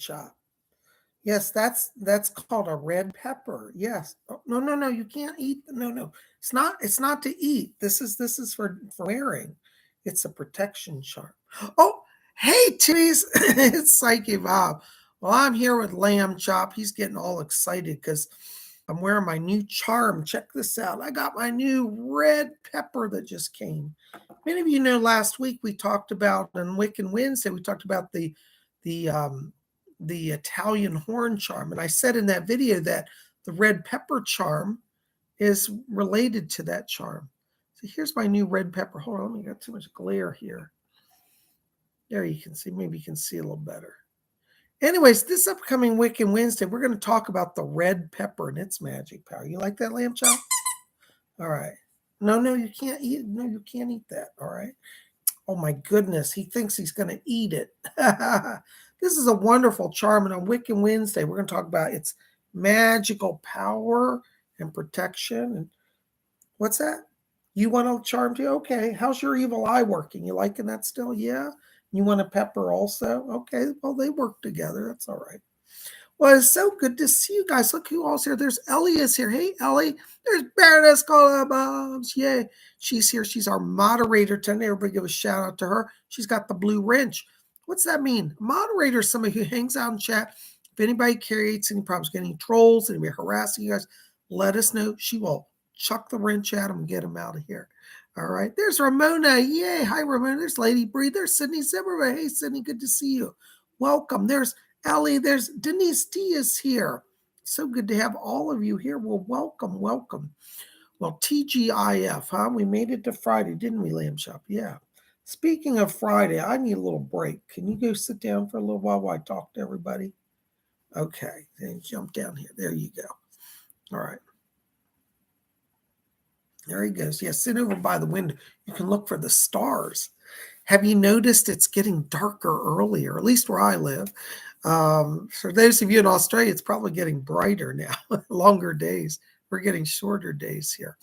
shop. Yes, that's called a red pepper. Yes. Oh, no. You can't eat. No. It's not to eat. This is for wearing. It's a protection charm. Oh, hey, titties! It's Psychic Bob. Well, I'm here with Lamb Chop. He's getting all excited because I'm wearing my new charm. Check this out. I got my new red pepper that just came. Many of you know last week we talked about on Wiccan Wednesday, we talked about the um the Italian horn charm. And I said in that video that the red pepper charm is related to that charm. So here's my new red pepper. Hold on, I got too much glare here. There you can see, maybe you can see a little better. Anyways, this upcoming Wiccan Wednesday, we're going to talk about the red pepper and its magic power. You like that, Lamb Chop? All right. No, you can't eat. No, you can't eat that. All right. Oh my goodness, he thinks he's going to eat it. This is a wonderful charm, and on Wiccan Wednesday, we're going to talk about its magical power and protection. And what's that? You want a charm too? Okay. How's your evil eye working? You liking that still? Yeah. You want a pepper also? Okay. Well, they work together. That's all right. Well, it's so good to see you guys. Look who all's here. There's Ellie is here. Hey, Ellie. There's Baroness Cola Bombs. Yay. She's here. She's our moderator tonight. Everybody give a shout out to her. She's got the blue wrench. What's that mean? Moderator is somebody who hangs out and chat. If anybody creates any problems, getting trolls, anybody harassing you guys, let us know. She will chuck the wrench at them and get them out of here. All right. There's Ramona. Yay. Hi, Ramona. There's Lady Bree. There's Sydney Zimmerman. Hey, Sydney. Good to see you. Welcome. There's Ellie, there's Denise D is here. So good to have all of you here. Well, welcome. Well, TGIF, huh? We made it to Friday, didn't we, Lamb Chop? Yeah. Speaking of Friday, I need a little break. Can you go sit down for a little while I talk to everybody? Okay, then jump down here. There you go. All right. There he goes. Yeah, sit over by the window. You can look for the stars. Have you noticed it's getting darker earlier, at least where I live? For those of you in Australia, it's probably getting brighter now, longer days. We're getting shorter days here.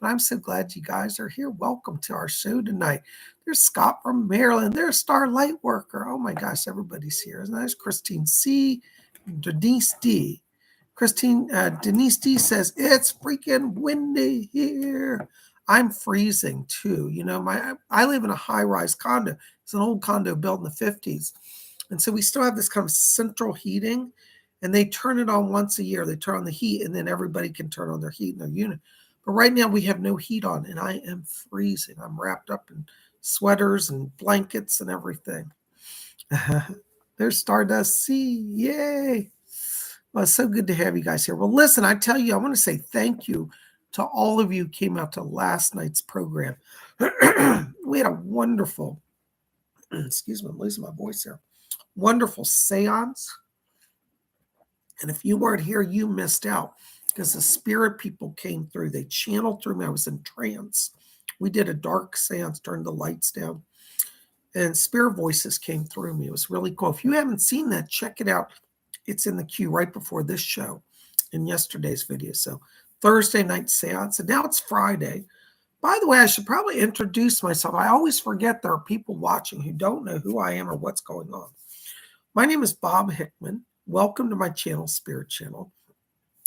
But I'm so glad you guys are here. Welcome to our show tonight. There's Scott from Maryland. There's Starlight Worker. Oh my gosh, everybody's here. Isn't that nice? Christine C. Denise D. Denise D says, it's freaking windy here. I'm freezing too. You know, I live in a high-rise condo. It's an old condo built in the 50s. And so we still have this kind of central heating, and they turn it on once a year. They turn on the heat, and then everybody can turn on their heat in their unit. But right now we have no heat on, and I am freezing. I'm wrapped up in sweaters and blankets and everything. There's Stardust C. Yay. Well, it's so good to have you guys here. Well, listen, I tell you, I want to say thank you to all of you who came out to last night's program. We had a wonderful, excuse me, I'm losing my voice here. Wonderful seance. And if you weren't here, you missed out because the spirit people came through. They channeled through me. I was in trance. We did a dark seance, turned the lights down, and spirit voices came through me. It was really cool. If you haven't seen that, check it out. It's in the queue right before this show in yesterday's video. So Thursday night seance, and now it's Friday. By the way, I should probably introduce myself. I always forget there are people watching who don't know who I am or what's going on. My name is Bob Hickman. Welcome to my channel, Spirit Channel.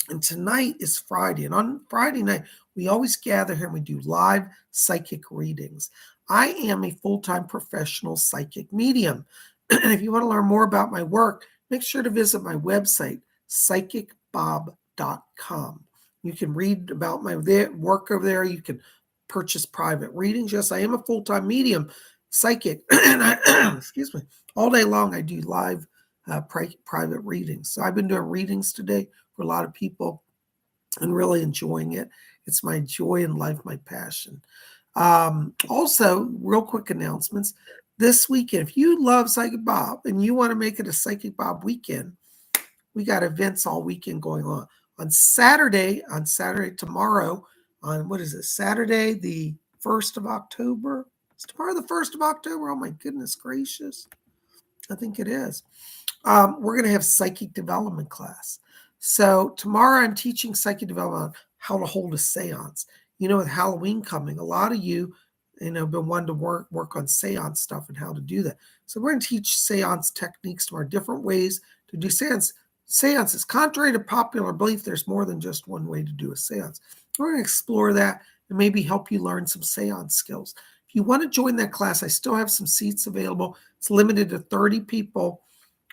And tonight is Friday. And on Friday night, we always gather here and we do live psychic readings. I am a full-time professional psychic medium. And if you want to learn more about my work, make sure to visit my website, PsychicBob.com. You can read about my work over there. You can purchase private readings. Yes, I am a full-time medium psychic. And I, excuse me, all day long I do live private readings. So I've been doing readings today for a lot of people and really enjoying it. It's my joy in life, my passion. Also, real quick announcements. This weekend, if you love Psychic Bob and you want to make it a Psychic Bob weekend, we got events all weekend going on. On Saturday, tomorrow, on what is it, Saturday, the 1st of October? Is tomorrow the 1st of October? Oh my goodness gracious. I think it is. We're going to have psychic development class. So tomorrow I'm teaching psychic development on how to hold a seance. You know, with Halloween coming, a lot of you been wanting to work on seance stuff and how to do that. So we're going to teach seance techniques tomorrow, different ways to do seances. Contrary to popular belief, there's more than just one way to do a seance. We're going to explore that and maybe help you learn some seance skills. If you want to join that class, I still have some seats available. It's limited to 30 people.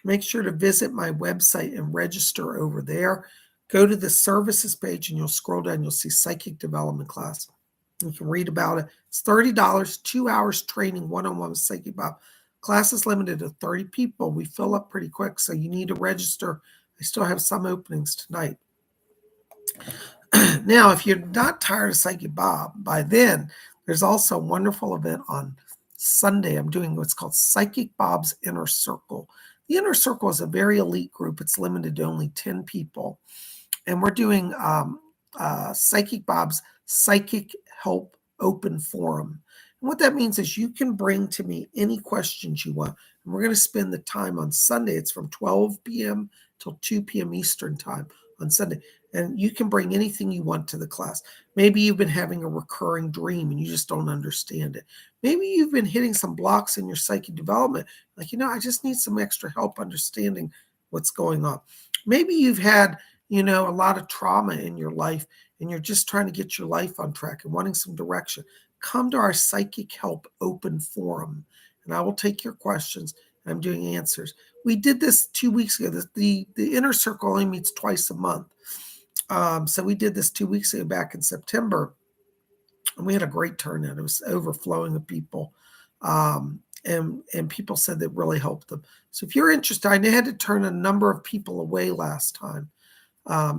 Make sure to visit my website and register over there. Go to the services page and you'll scroll down. You'll see Psychic Development Class. You can read about it. It's $30, 2 hours training one-on-one with Psychic Bob. Class is limited to 30 people. We fill up pretty quick, so you need to register. I still have some openings tonight. Now, if you're not tired of Psychic Bob, by then, there's also a wonderful event on Sunday. I'm doing what's called Psychic Bob's Inner Circle. The Inner Circle is a very elite group. It's limited to only 10 people. And we're doing Psychic Bob's Psychic Help Open Forum. And what that means is you can bring to me any questions you want. And we're going to spend the time on Sunday. It's from 12 p.m. till 2 p.m. Eastern time on Sunday. And you can bring anything you want to the class. Maybe you've been having a recurring dream and you just don't understand it. Maybe you've been hitting some blocks in your psychic development. Like, I just need some extra help understanding what's going on. Maybe you've had, a lot of trauma in your life and you're just trying to get your life on track and wanting some direction. Come to our Psychic Help Open Forum and I will take your questions. I'm doing answers. We did this 2 weeks ago. The Inner Circle only meets twice a month. So we did this 2 weeks ago back in September, and we had a great turnout. It was overflowing of people, and people said that really helped them. So if you're interested, I had to turn a number of people away last time.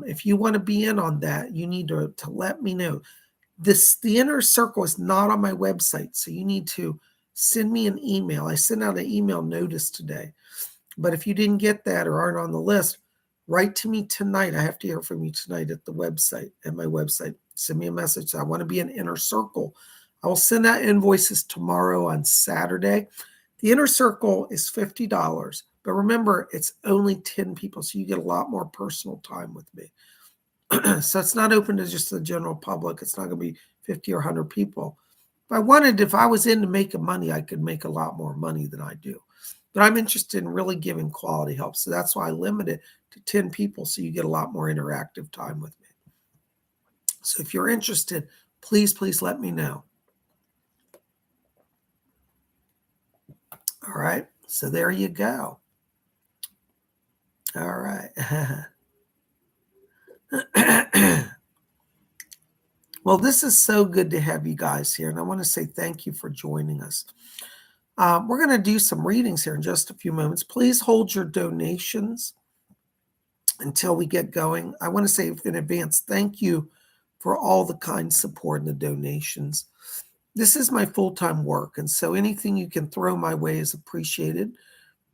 If you want to be in on that, you need to let me know. The Inner Circle is not on my website, so you need to send me an email. I sent out an email notice today, but if you didn't get that or aren't on the list, write to me tonight. I have to hear from you tonight at my website. Send me a message. I want to be an Inner Circle. I will send out invoices tomorrow on Saturday. The Inner Circle is $50, but remember, it's only 10 people, so you get a lot more personal time with me. So it's not open to just the general public. It's not going to be 50 or 100 people. If I was into making money, I could make a lot more money than I do. But I'm interested in really giving quality help. So that's why I limit it to 10 people so you get a lot more interactive time with me. So if you're interested, please let me know. All right. So there you go. All right. Well, this is so good to have you guys here. And I want to say thank you for joining us. We're going to do some readings here in just a few moments. Please hold your donations until we get going. I want to say in advance, thank you for all the kind support and the donations. This is my full-time work, and so anything you can throw my way is appreciated,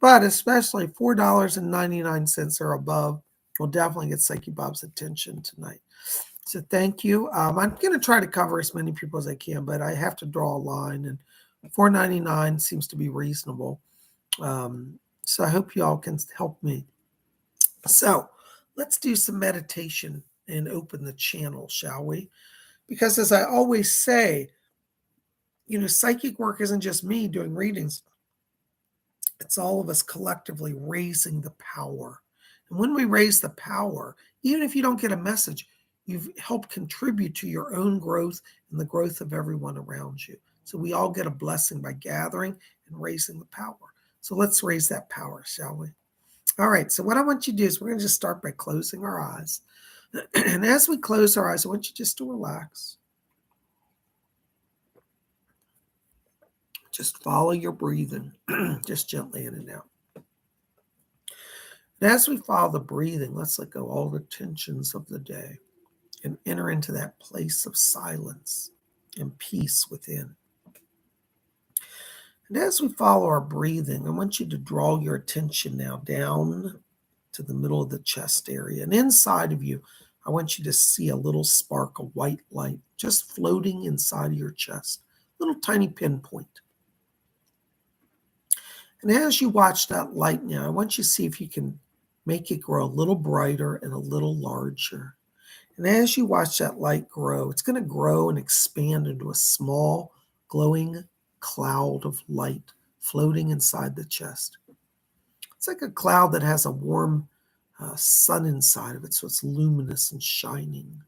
but especially $4.99 or above will definitely get Psychic Bob's attention tonight. So thank you. I'm going to try to cover as many people as I can, but I have to draw a line, and $4.99 seems to be reasonable. So I hope you all can help me. So let's do some meditation and open the channel, shall we? Because as I always say, psychic work isn't just me doing readings. It's all of us collectively raising the power. And when we raise the power, even if you don't get a message, you've helped contribute to your own growth and the growth of everyone around you. So we all get a blessing by gathering and raising the power. So let's raise that power, shall we? All right. So what I want you to do is we're going to just start by closing our eyes. And as we close our eyes, I want you just to relax. Just follow your breathing, just gently in and out. And as we follow the breathing, let's let go all the tensions of the day and enter into that place of silence and peace within. And as we follow our breathing, I want you to draw your attention now down to the middle of the chest area. And inside of you, I want you to see a little spark of white light just floating inside of your chest, a little tiny pinpoint. And as you watch that light now, I want you to see if you can make it grow a little brighter and a little larger. And as you watch that light grow, it's going to grow and expand into a small, glowing cloud of light floating inside the chest. It's like a cloud that has a warm sun inside of it, so it's luminous and shining.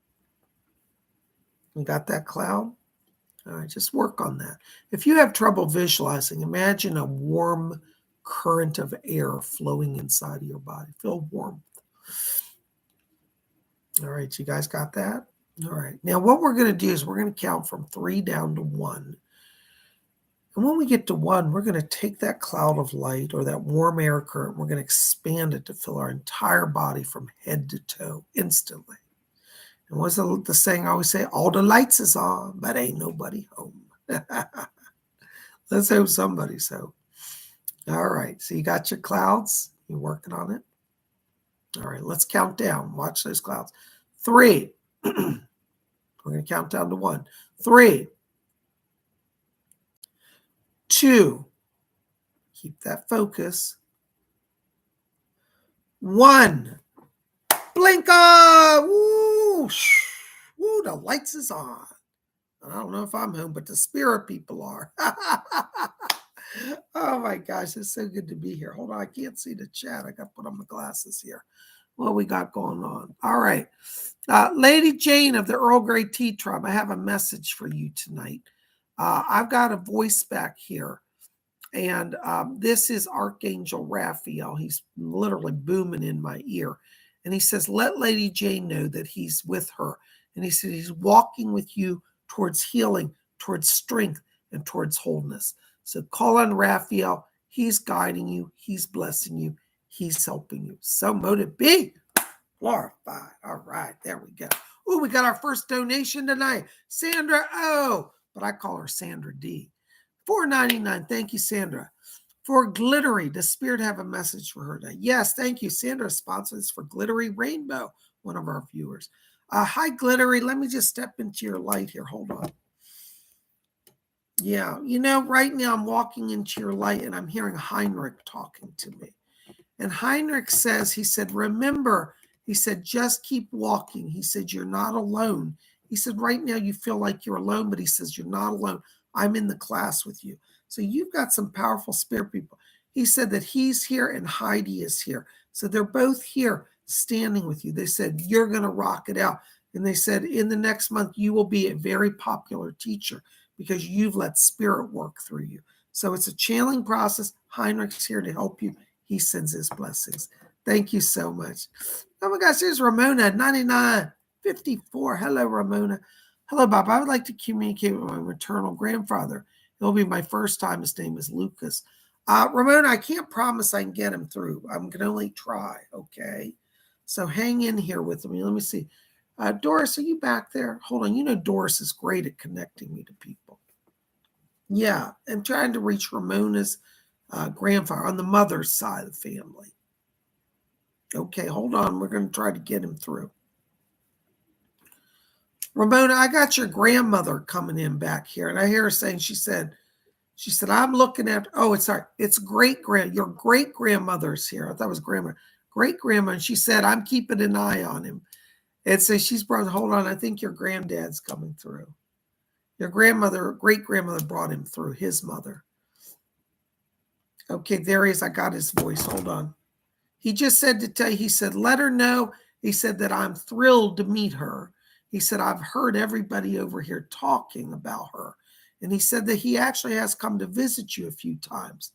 You got that cloud? All right, just work on that. If you have trouble visualizing, imagine a warm current of air flowing inside of your body. Feel warmth. All right, you guys got that? All right. Now what we're going to do is we're going to count from 3 down to 1. And when we get to 1, we're going to take that cloud of light or that warm air current, we're going to expand it to fill our entire body from head to toe instantly. And what's the saying I always say? All the lights is on, but ain't nobody home. Let's hope somebody's home. All right, so you got your clouds. You're working on it. All right, let's count down. Watch those clouds. 3. We're going to count down to 1. 3. 2. Keep that focus. 1. Blink on. Woo! Woo, the lights is on. I don't know if I'm home, but the spirit people are. Oh my gosh, it's so good to be here. Hold on, I can't see the chat. I got to put on my glasses here. What we got going on? All right. Lady Jane of the Earl Grey Tea Tribe, I have a message for you tonight. I've got a voice back here. And this is Archangel Raphael. He's literally booming in my ear. And he says, let Lady Jane know that he's with her. And he said, he's walking with you towards healing, towards strength, and towards wholeness. So call on Raphael. He's guiding you. He's blessing you. He's helping you. So mote it be glorified. All right, there we go. Oh, we got our first donation tonight. Sandra O, but I call her Sandra D. $4.99. Thank you, Sandra. For Glittery, does Spirit have a message for her today? Yes, thank you. Sandra sponsors for Glittery Rainbow, one of our viewers. Hi, Glittery. Let me just step into your light here. Hold on. Yeah, you know, right now I'm walking into your light and I'm hearing Heinrich talking to me. And Heinrich says, he said, remember, he said, just keep walking. He said, you're not alone. He said, right now you feel like you're alone, but he says, you're not alone. I'm in the class with you. So you've got some powerful spirit people. He said that he's here and Heidi is here. So they're both here standing with you. They said, you're going to rock it out. And they said, in the next month, you will be a very popular teacher because you've let spirit work through you. So it's a channeling process. Heinrich's here to help you. He sends his blessings. Thank you so much. Oh my gosh, there's Ramona, 9954. Hello, Ramona. Hello, Bob. I would like to communicate with my maternal grandfather. It'll be my first time. His name is Lucas. Ramona, I can't promise I can get him through. I can only try, okay? So hang in here with me. Let me see. Doris, are you back there? Hold on. You know Doris is great at connecting me to people. Yeah, I'm trying to reach Ramona's grandfather on the mother's side of the family. Okay, hold on. We're going to try to get him through. Ramona, I got your grandmother coming in back here. And I hear her saying, she said, I'm looking at, it's your great grandmother's here. I thought it was grandma. Great grandma. And she said, I'm keeping an eye on him. And so she's brought, hold on, I think your granddad's coming through. Your grandmother, great grandmother brought him through, his mother. Okay, there he is. I got his voice. Hold on. He just said to tell you, he said, let her know. He said that I'm thrilled to meet her. He said, I've heard everybody over here talking about her. And he said that he actually has come to visit you a few times.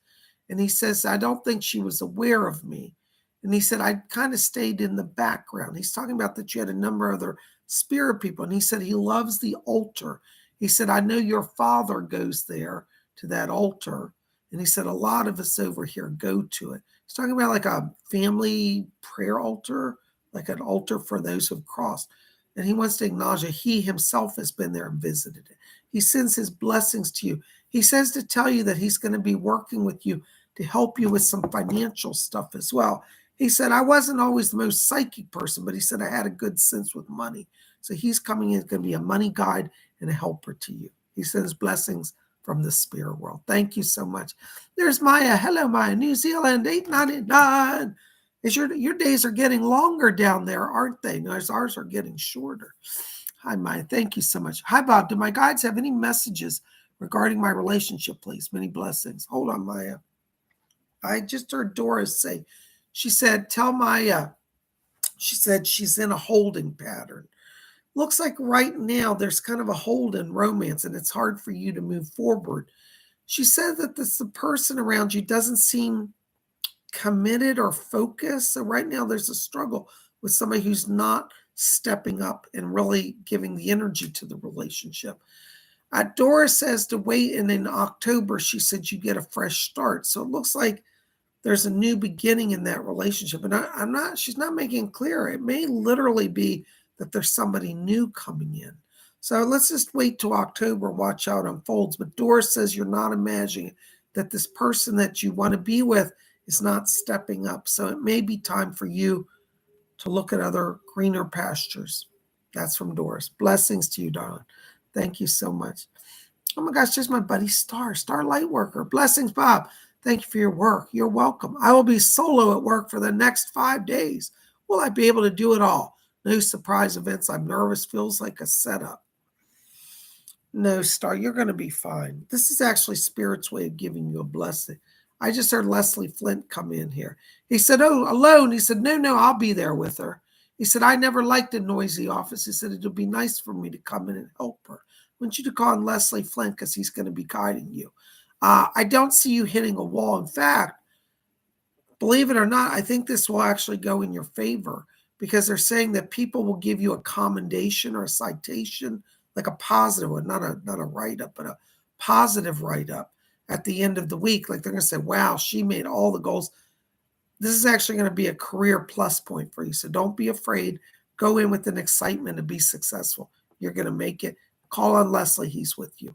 And he says, I don't think she was aware of me. And he said, I kind of stayed in the background. He's talking about that you had a number of other spirit people. And he said, he loves the altar. He said, I know your father goes there to that altar. And he said, a lot of us over here go to it. He's talking about like a family prayer altar, like an altar for those who've crossed. And he wants to acknowledge that he himself has been there and visited it. He sends his blessings to you. He says to tell you that he's going to be working with you to help you with some financial stuff as well. He said, I wasn't always the most psychic person, but he said I had a good sense with money. So he's coming in, going to be a money guide and a helper to you. He sends blessings from the spirit world. Thank you so much. There's Maya. Hello, Maya. New Zealand, 899. Your days are getting longer down there, aren't they? No, ours are getting shorter. Hi, Maya. Thank you so much. Hi, Bob. Do my guides have any messages regarding my relationship, please? Many blessings. Hold on, Maya. I just heard Doris say, she said, tell Maya, she said she's in a holding pattern. Looks like right now there's kind of a hold in romance and it's hard for you to move forward. She said that the person around you doesn't seem committed or focused. So right now there's a struggle with somebody who's not stepping up and really giving the energy to the relationship. Doris says to wait, and in October, she said you get a fresh start. So it looks like there's a new beginning in that relationship. And she's not making it clear. It may literally be that there's somebody new coming in. So let's just wait till October, watch how it unfolds. But Doris says you're not imagining that this person that you want to be with is not stepping up. So it may be time for you to look at other greener pastures. That's from Doris. Blessings to you, darling. Thank you so much. Oh my gosh, there's my buddy Star Lightworker. Blessings, Bob. Thank you for your work. You're welcome. I will be solo at work for the next 5 days. Will I be able to do it all? No surprise events. I'm nervous. Feels like a setup. No, Star, you're going to be fine. This is actually Spirit's way of giving you a blessing. I just heard Leslie Flint come in here. He said, oh, alone. He said, no, I'll be there with her. He said, I never liked a noisy office. He said, it'll be nice for me to come in and help her. I want you to call on Leslie Flint because he's going to be guiding you. I don't see you hitting a wall. In fact, believe it or not, I think this will actually go in your favor because they're saying that people will give you a commendation or a citation, like a positive one, not a write-up, but a positive write-up at the end of the week. Like they're going to say, wow, she made all the goals. This is actually going to be a career plus point for you. So don't be afraid. Go in with an excitement to be successful. You're going to make it. Call on Leslie. He's with you.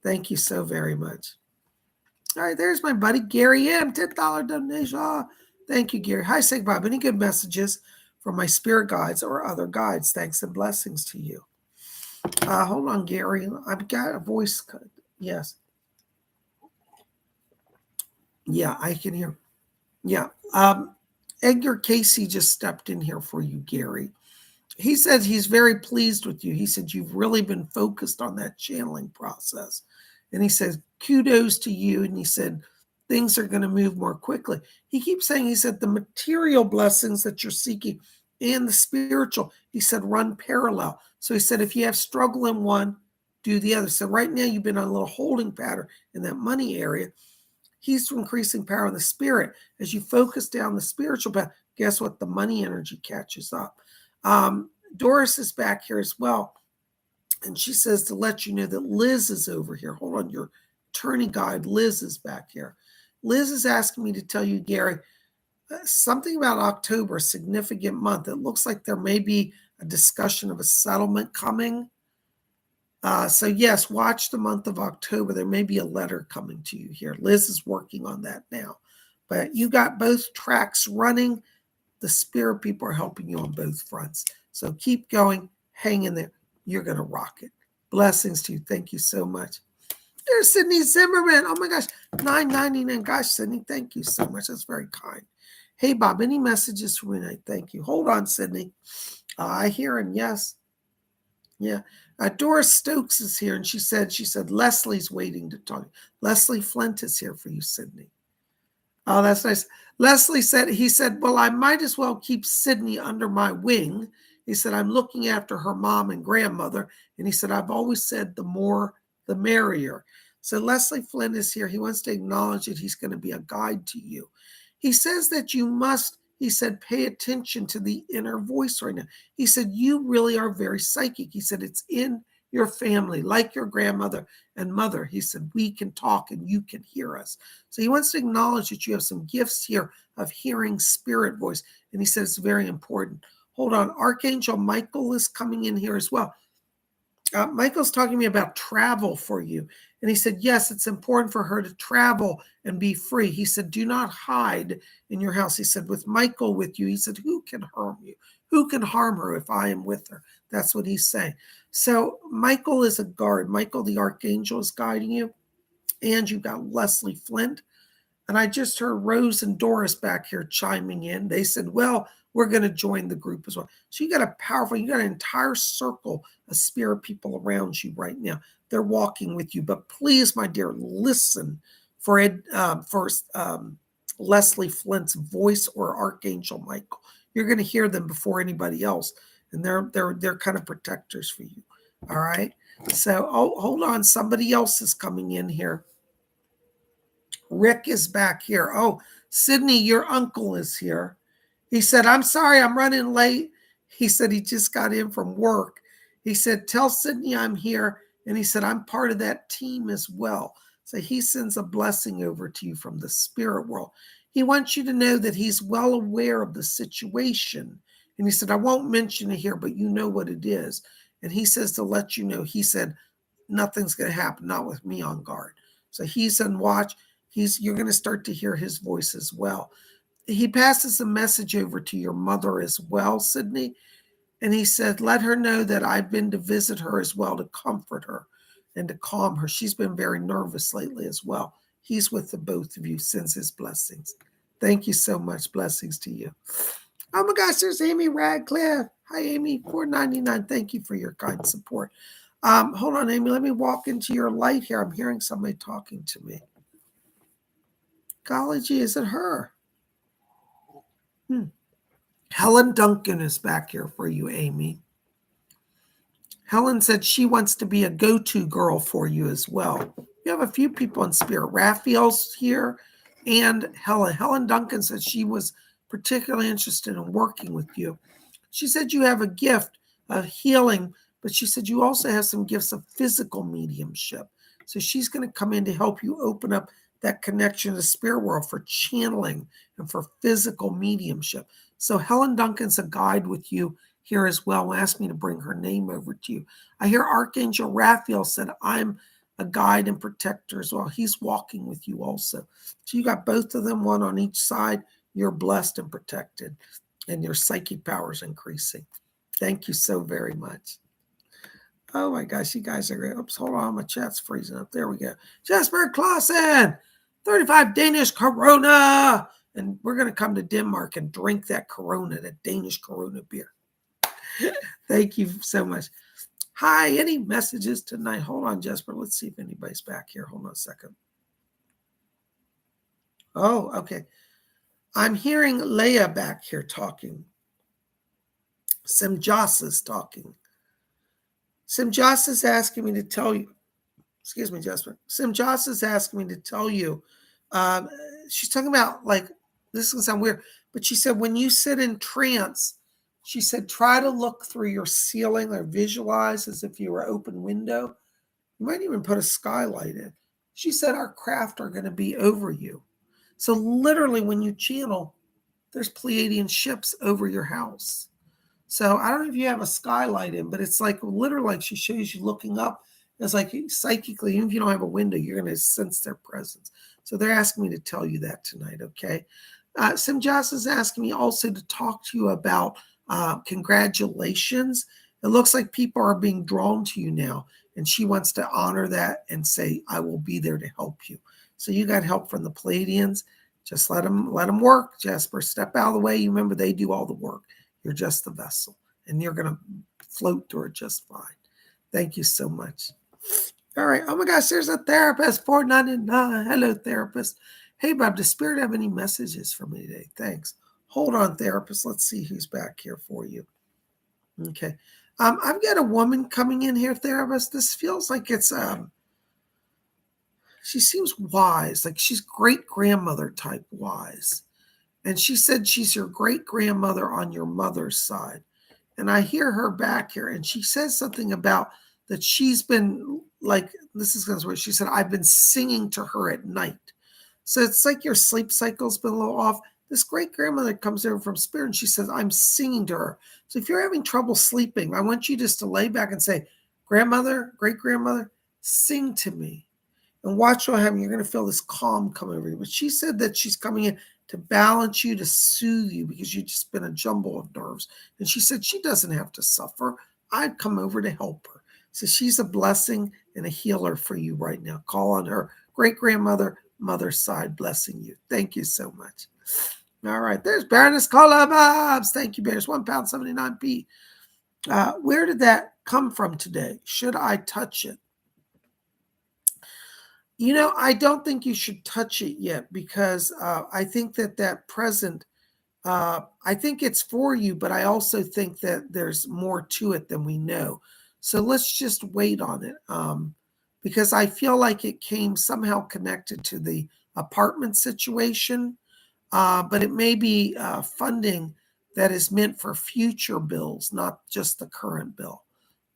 Thank you so very much. All right, there's my buddy Gary M. $10 donation. Oh, thank you, Gary. Hi, Sig Bob. Any good messages from my spirit guides or other guides? Thanks and blessings to you. Hold on, Gary. I've got a voice cut. Yes. Yeah, I can hear. Yeah. Edgar Casey just stepped in here for you, Gary. He says he's very pleased with you. He said you've really been focused on that channeling process. And he says, kudos to you. And he said, things are going to move more quickly. He keeps saying, he said, the material blessings that you're seeking and the spiritual, he said, run parallel. So he said, if you have struggle in one, do the other. So right now you've been on a little holding pattern in that money area. He's increasing power in the spirit. As you focus down the spiritual path, guess what? The money energy catches up. Doris is back here as well. And she says to let you know that Liz is over here. Hold on, your attorney guide, Liz is back here. Liz is asking me to tell you, Gary, something about October, a significant month. It looks like there may be a discussion of a settlement coming. So yes, watch the month of October. There may be a letter coming to you here. Liz is working on that now. But you got both tracks running. The spirit people are helping you on both fronts. So keep going, hang in there. You're going to rock it. Blessings to you. Thank you so much. There's Sydney Zimmerman. Oh my gosh, $9.99. Gosh, Sydney, thank you so much. That's very kind. Hey, Bob, any messages for me tonight? Thank you. Hold on, Sydney. I hear him. Yes. Yeah. Doris Stokes is here, and she said, Leslie's waiting to talk. Leslie Flint is here for you, Sydney. Oh, that's nice. Leslie said, well, I might as well keep Sydney under my wing. He said, I'm looking after her mom and grandmother. And he said, I've always said the more, the merrier. So Leslie Flint is here. He wants to acknowledge that he's going to be a guide to you. He says that you must, he said, pay attention to the inner voice right now. He said, you really are very psychic. He said, it's in your family, like your grandmother and mother. He said, we can talk and you can hear us. So he wants to acknowledge that you have some gifts here of hearing spirit voice. And he says it's very important. Hold on. Archangel Michael is coming in here as well. Michael's talking to me about travel for you. And he said, yes, it's important for her to travel and be free. He said, do not hide in your house. He said, with Michael with you, he said, who can harm you? Who can harm her if I am with her? That's what he's saying. So Michael is a guard. Michael, the Archangel, is guiding you. And you've got Leslie Flint. And I just heard Rose and Doris back here chiming in. They said, well, we're going to join the group as well. So you got an entire circle of spirit people around you right now. They're walking with you. But please, my dear, listen for Leslie Flint's voice or Archangel Michael. You're going to hear them before anybody else, and they're kind of protectors for you. All right. So, hold on. Somebody else is coming in here. Rick is back here. Oh, Sydney, your uncle is here. He said, I'm sorry, I'm running late. He said he just got in from work. He said, tell Sydney I'm here. And he said, I'm part of that team as well. So he sends a blessing over to you from the spirit world. He wants you to know that he's well aware of the situation. And he said, I won't mention it here, but you know what it is. And he says to let you know, he said, nothing's going to happen, not with me on guard. So he's on watch. You're going to start to hear his voice as well. He passes a message over to your mother as well, Sydney. And he said, let her know that I've been to visit her as well, to comfort her and to calm her. She's been very nervous lately as well. He's with the both of you, sends his blessings. Thank you so much. Blessings to you. Oh my gosh, there's Amy Radcliffe. Hi, Amy, $4.99. Thank you for your kind support. Hold on, Amy. Let me walk into your light here. I'm hearing somebody talking to me. Golly gee, is it her? Helen Duncan is back here for you, Amy. Helen said she wants to be a go-to girl for you as well. You have a few people in spirit. Raphael's here and Helen. Helen Duncan said she was particularly interested in working with you. She said you have a gift of healing, but she said you also have some gifts of physical mediumship. So she's going to come in to help you open up that connection to the spirit world for channeling and for physical mediumship. So Helen Duncan's a guide with you here as well. Asked me to bring her name over to you. I hear Archangel Raphael said, I'm a guide and protector as well. He's walking with you also. So you got both of them, one on each side. You're blessed and protected, and your psychic power is increasing. Thank you so very much. Oh my gosh, you guys are great. Oops, hold on, my chat's freezing up. There we go. Jesper Clausen, 35 Danish Corona. And we're going to come to Denmark and drink that Corona, that Danish Corona beer. Thank you so much. Hi, any messages tonight? Hold on, Jesper. Let's see if anybody's back here. Hold on a second. Oh, okay. I'm hearing Leah back here talking. Simjas is talking. Simjas is asking me to tell you, excuse me, Jesper. Simjas is asking me to tell you, she's talking about, like, this is going to sound weird, but she said when you sit in trance, she said try to look through your ceiling or visualize as if you were an open window. You might even put a skylight in. She said our craft are going to be over you. So literally when you channel, there's Pleiadian ships over your house. So I don't know if you have a skylight in, but it's like literally like she shows you looking up. It's like psychically, even if you don't have a window, you're going to sense their presence. So they're asking me to tell you that tonight, okay? Simjas is asking me also to talk to you about congratulations. It looks like people are being drawn to you now, and she wants to honor that and say, I will be there to help you. So you got help from the Pleiadians. Just let them work, Jasper. Step out of the way. You remember they do all the work. You're just the vessel, and you're going to float through it just fine. Thank you so much. All right. Oh, my gosh, there's a therapist, $4.99. Hello, therapist. Hey, Bob, does Spirit have any messages for me today? Thanks. Hold on, therapist. Let's see who's back here for you. Okay. I've got a woman coming in here, therapist. This feels like it's, she seems wise, like she's great-grandmother type wise. And she said she's your great-grandmother on your mother's side. And I hear her back here, and she says something about that she's been, like, this is going to where she said, I've been singing to her at night. So it's like your sleep cycle's been a little off. This great-grandmother comes over from spirit, and she says, I'm singing to her. So if you're having trouble sleeping, I want you just to lay back and say, grandmother, great-grandmother, sing to me. And watch what happens. You're going to feel this calm come over you. But she said that she's coming in to balance you, to soothe you, because you've just been a jumble of nerves. And she said she doesn't have to suffer. I'd come over to help her. So she's a blessing and a healer for you right now. Call on her great-grandmother, mother's side, blessing you. Thank you so much. All right, there's Baroness Collabobs. Thank you, Baroness. £1.79. Where did that come from today? Should I touch it? I don't think you should touch it yet because I think that present, I think it's for you, but I also think that there's more to it than we know. So let's just wait on it because I feel like it came somehow connected to the apartment situation, but it may be funding that is meant for future bills, not just the current bill.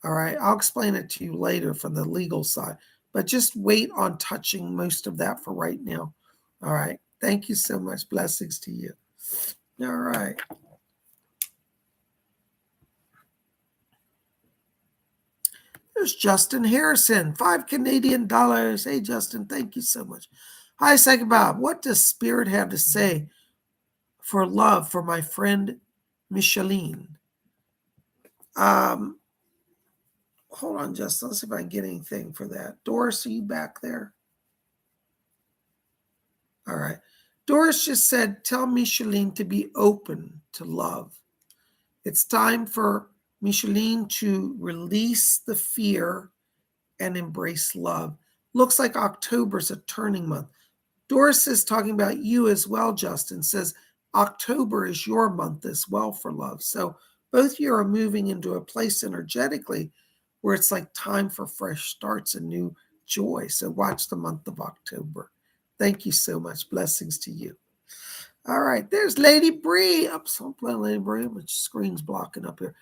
All right, I'll explain it to you later from the legal side, but just wait on touching most of that for right now. All right, thank you so much. Blessings to you. All right. There's Justin Harrison, $5 Canadian. Hey, Justin, thank you so much. Hi, Psychic Bob. What does Spirit have to say for love for my friend Micheline? Hold on, Justin. Let's see if I can get anything for that. Doris, are you back there? All right. Doris just said, tell Micheline to be open to love. It's time for Micheline to release the fear and embrace love. Looks like October's a turning month. Doris is talking about you as well, Justin. Says October is your month as well for love. So both of you are moving into a place energetically where it's like time for fresh starts and new joy. So watch the month of October. Thank you so much. Blessings to you. All right, there's Lady Bree. I'm so playing Lady Bree. My screen's blocking up here.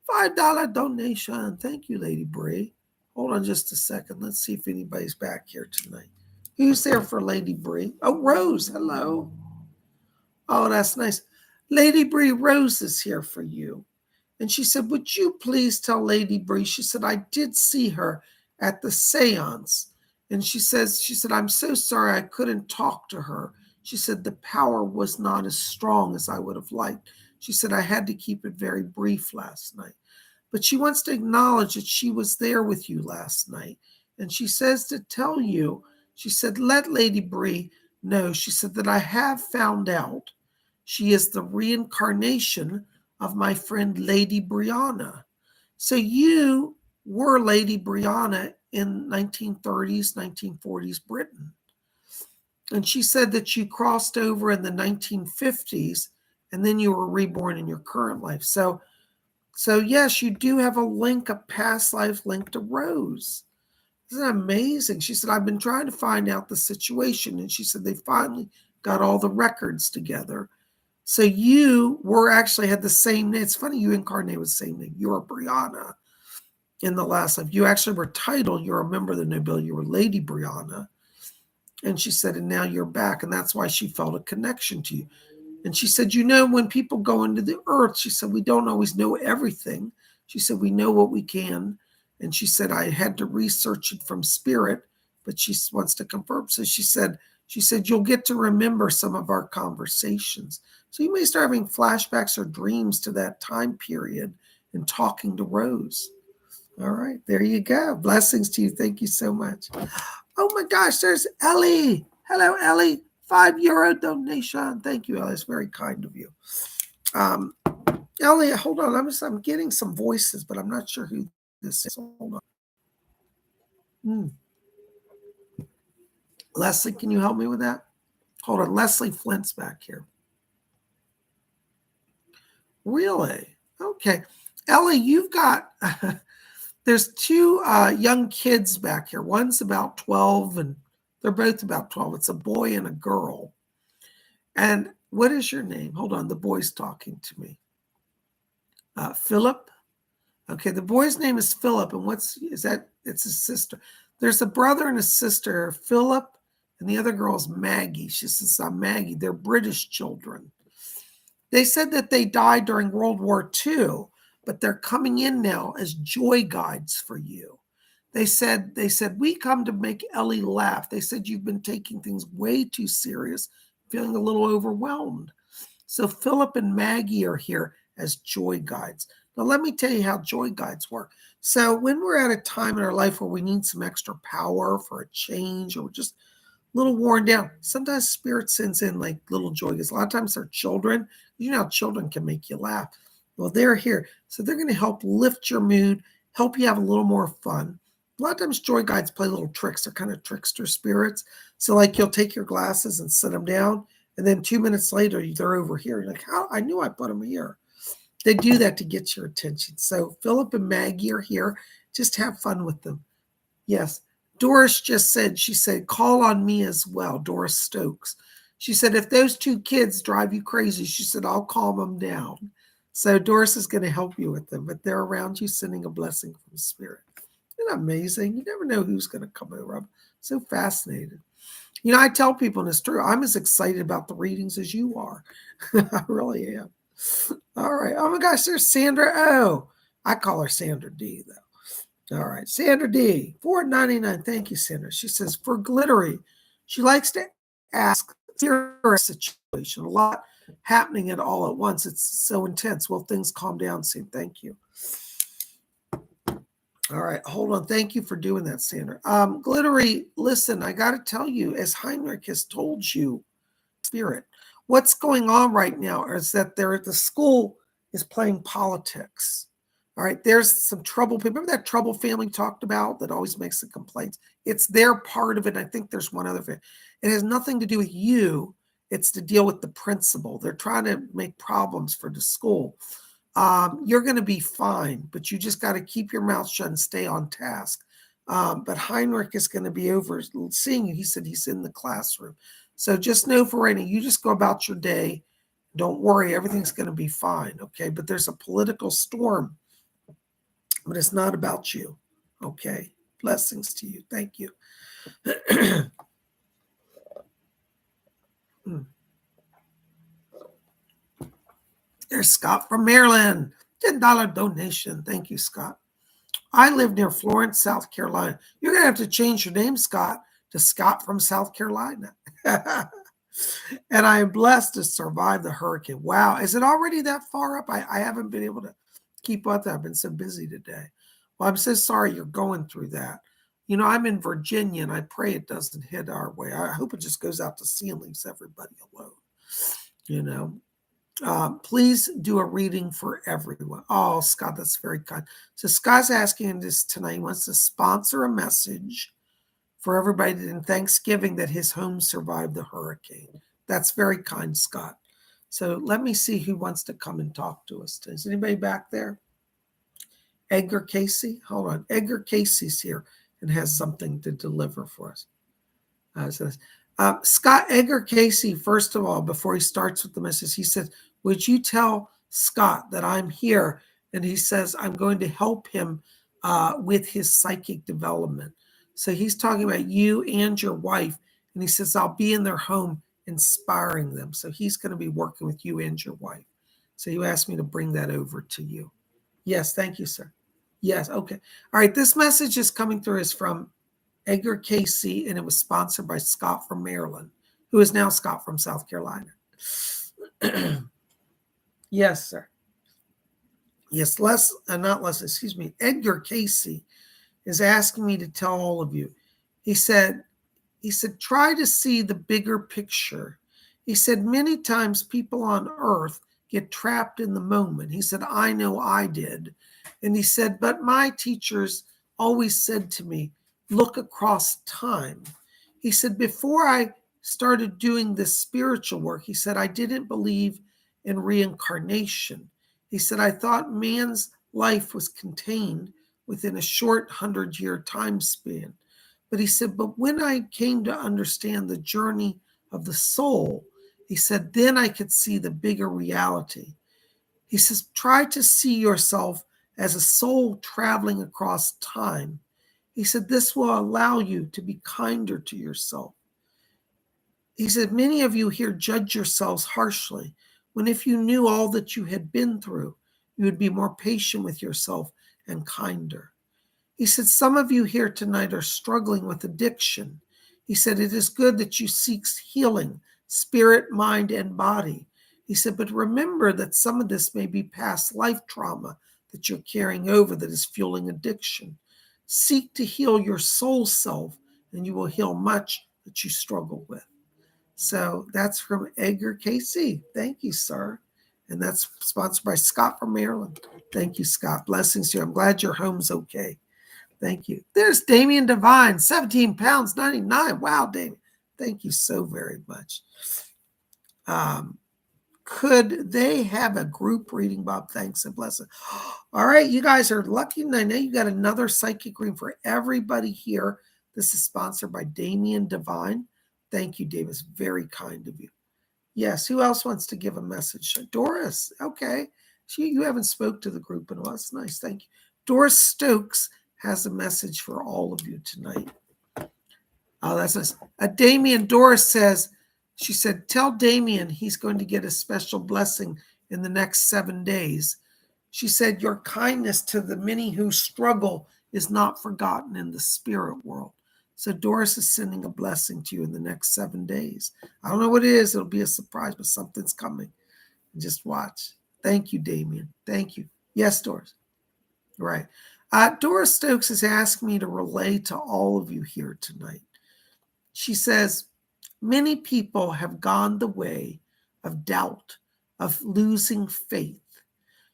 $5 donation. Thank you, Lady Bree. Hold on just a second. Let's see if anybody's back here tonight. Who's there for Lady Bree? Oh, Rose. Hello. Oh, that's nice. Lady Bree, Rose is here for you. And she said, would you please tell Lady Bree? She said, I did see her at the seance. And she said, I'm so sorry I couldn't talk to her. She said, the power was not as strong as I would have liked. She said, I had to keep it very brief last night. But she wants to acknowledge that she was there with you last night. And she says to tell you, she said, let Lady Bree know. She said that I have found out she is the reincarnation of my friend Lady Brianna. So you were Lady Brianna in 1930s, 1940s Britain. And she said that you crossed over in the 1950s and then you were reborn in your current life. So yes, you do have a link, a past life link to Rose. Isn't that amazing? She said, I've been trying to find out the situation. And she said, they finally got all the records together. So you were actually had the same name. It's funny you incarnated with the same name. You were Brianna in the last life. You actually were titled, you're a member of the nobility. You were Lady Brianna. And she said, and now you're back. And that's why she felt a connection to you. And she said, when people go into the earth, she said, we don't always know everything. She said, we know what we can. And she said, I had to research it from spirit, but she wants to confirm. So she said, you'll get to remember some of our conversations. So you may start having flashbacks or dreams to that time period and talking to Rose. All right, there you go. Blessings to you. Thank you so much. Oh my gosh, there's Ellie. Hello, Ellie. €5 donation. Thank you, Ellie. It's very kind of you. Ellie, hold on. I'm getting some voices, but I'm not sure who this is. Hold on. Leslie, can you help me with that? Hold on. Leslie Flint's back here. Really? Okay. Ellie, you've got, there's two young kids back here. One's about 12 and they're both about 12. It's a boy and a girl. And what is your name? Hold on. The boy's talking to me. Philip. Okay. The boy's name is Philip. And it's his sister. There's a brother and a sister, Philip, and the other girl's Maggie. She says, I'm Maggie. They're British children. They said that they died during World War II, but they're coming in now as joy guides for you. They said, we come to make Ellie laugh. They said, you've been taking things way too serious, feeling a little overwhelmed. So Philip and Maggie are here as joy guides. Now, let me tell you how joy guides work. So when we're at a time in our life where we need some extra power for a change or just a little worn down, sometimes spirit sends in like little joy guides. A lot of times they're children. You know how children can make you laugh. Well, they're here. So they're going to help lift your mood, help you have a little more fun. A lot of times joy guides play little tricks. They're kind of trickster spirits. So like you'll take your glasses and set them down, and then 2 minutes later, they're over here. You're like, how? I knew I put them here. They do that to get your attention. So Philip and Maggie are here. Just have fun with them. Yes. Doris just said, she said, call on me as well. Doris Stokes. She said, if those 2 kids drive you crazy, she said, I'll calm them down. So Doris is going to help you with them, but they're around you sending a blessing from Spirit. Isn't that amazing? You never know who's going to come over. I'm so fascinated. You know, I tell people, and it's true, I'm as excited about the readings as you are. I really am. All right. Oh my gosh, there's Sandra O. I call her Sandra D, though. All right. Sandra D, $4.99. Thank you, Sandra. She says, for glittery, she likes to ask a situation, a lot happening at all at once. It's so intense. Will things calm down soon? Thank you. All right, hold on. Thank you for doing that, Sandra. Glittery, listen, I got to tell you, as Heinrich has told you, Spirit, what's going on right now is that the school is playing politics. All right, there's some trouble. Remember that trouble family talked about that always makes the complaints? It's their part of it. I think there's one other thing. It has nothing to do with you. It's to deal with the principal. They're trying to make problems for the school. You're going to be fine, but you just got to keep your mouth shut and stay on task. But Heinrich is going to be overseeing you. He said he's in the classroom. So just know for right now, you just go about your day. Don't worry. Everything's going to be fine. Okay. But there's a political storm, but it's not about you. Okay. Blessings to you. Thank you. There's Scott from Maryland. $10 donation. Thank you, Scott. I live near Florence, South Carolina. You're going to have to change your name, Scott, to Scott from South Carolina. And I am blessed to survive the hurricane. Wow. Is it already that far up? I haven't been able to keep up. I've been so busy today. Well, I'm so sorry you're going through that. You know, I'm in Virginia, and I pray it doesn't hit our way. I hope it just goes out to sea and leaves everybody alone. You know. Please do a reading for everyone. Oh, Scott, that's very kind. So Scott's asking this tonight. He wants to sponsor a message for everybody in Thanksgiving that his home survived the hurricane. That's very kind, Scott. So let me see who wants to come and talk to us. Is anybody back there? Edgar Casey? Hold on. Edgar Casey's here and has something to deliver for us. Scott, Edgar Casey, first of all, before he starts with the message, he said, would you tell Scott that I'm here? And he says, I'm going to help him with his psychic development. So he's talking about you and your wife. And he says, I'll be in their home inspiring them. So he's going to be working with you and your wife. So you asked me to bring that over to you. Yes, thank you, sir. Yes, okay. All right, this message is coming through is from Edgar Casey, and it was sponsored by Scott from Maryland, who is now Scott from South Carolina. Yes, sir. Yes, Edgar Casey is asking me to tell all of you. He said, try to see the bigger picture. He said, many times people on earth get trapped in the moment. He said, I know I did. And he said, but my teachers always said to me, look across time. He said, before I started doing this spiritual work, he said, I didn't believe in reincarnation. He said, I thought man's life was contained within a short 100-year time span. But he said, but when I came to understand the journey of the soul, he said, then I could see the bigger reality. He says, try to see yourself as a soul traveling across time. He said, this will allow you to be kinder to yourself. He said, many of you here judge yourselves harshly, when if you knew all that you had been through, you would be more patient with yourself and kinder. He said, some of you here tonight are struggling with addiction. He said, it is good that you seek healing, spirit, mind, and body. He said, but remember that some of this may be past life trauma that you're carrying over that is fueling addiction. Seek to heal your soul self, and you will heal much that you struggle with. So that's from Edgar Casey. Thank you, sir. And that's sponsored by Scott from Maryland. Thank you, Scott. Blessings to you. I'm glad your home's okay. Thank you. There's Damien Devine, 17 pounds, 99. Wow, Damien. Thank you so very much. Could they have a group reading, Bob? Thanks and blessings. All right, you guys are lucky. And I know you got another psychic reading for everybody here. This is sponsored by Damien Devine. Thank you, Dave. It's very kind of you. Yes, who else wants to give a message? Doris, okay. You haven't spoke to the group in a while. That's nice, thank you. Doris Stokes has a message for all of you tonight. Oh, that's nice. Damien, Doris says, she said, tell Damien he's going to get a special blessing in the next 7 days. She said, your kindness to the many who struggle is not forgotten in the spirit world. So Doris is sending a blessing to you in the next 7 days. I don't know what it is. It'll be a surprise, but something's coming. Just watch. Thank you, Damien. Thank you. Yes, Doris. Right. Doris Stokes has asked me to relay to all of you here tonight. She says, many people have gone the way of doubt, of losing faith.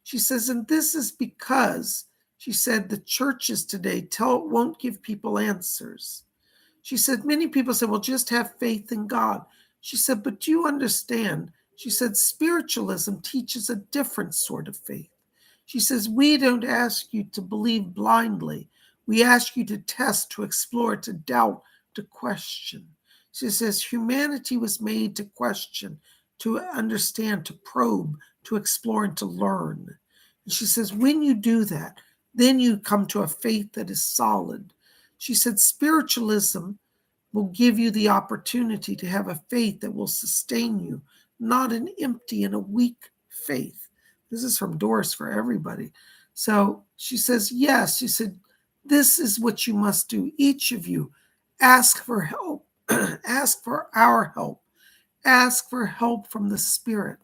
She says, and this is because, she said, the churches today won't give people answers. She said, many people say, well, just have faith in God. She said, but do you understand? She said, spiritualism teaches a different sort of faith. She says, we don't ask you to believe blindly. We ask you to test, to explore, to doubt, to question. She says, humanity was made to question, to understand, to probe, to explore, and to learn. And she says, when you do that, then you come to a faith that is solid. She said, spiritualism will give you the opportunity to have a faith that will sustain you, not an empty and a weak faith. This is from Doris for everybody. So she says, yes, she said, this is what you must do. Each of you, ask for help. Ask for our help. Ask for help from the Spirit.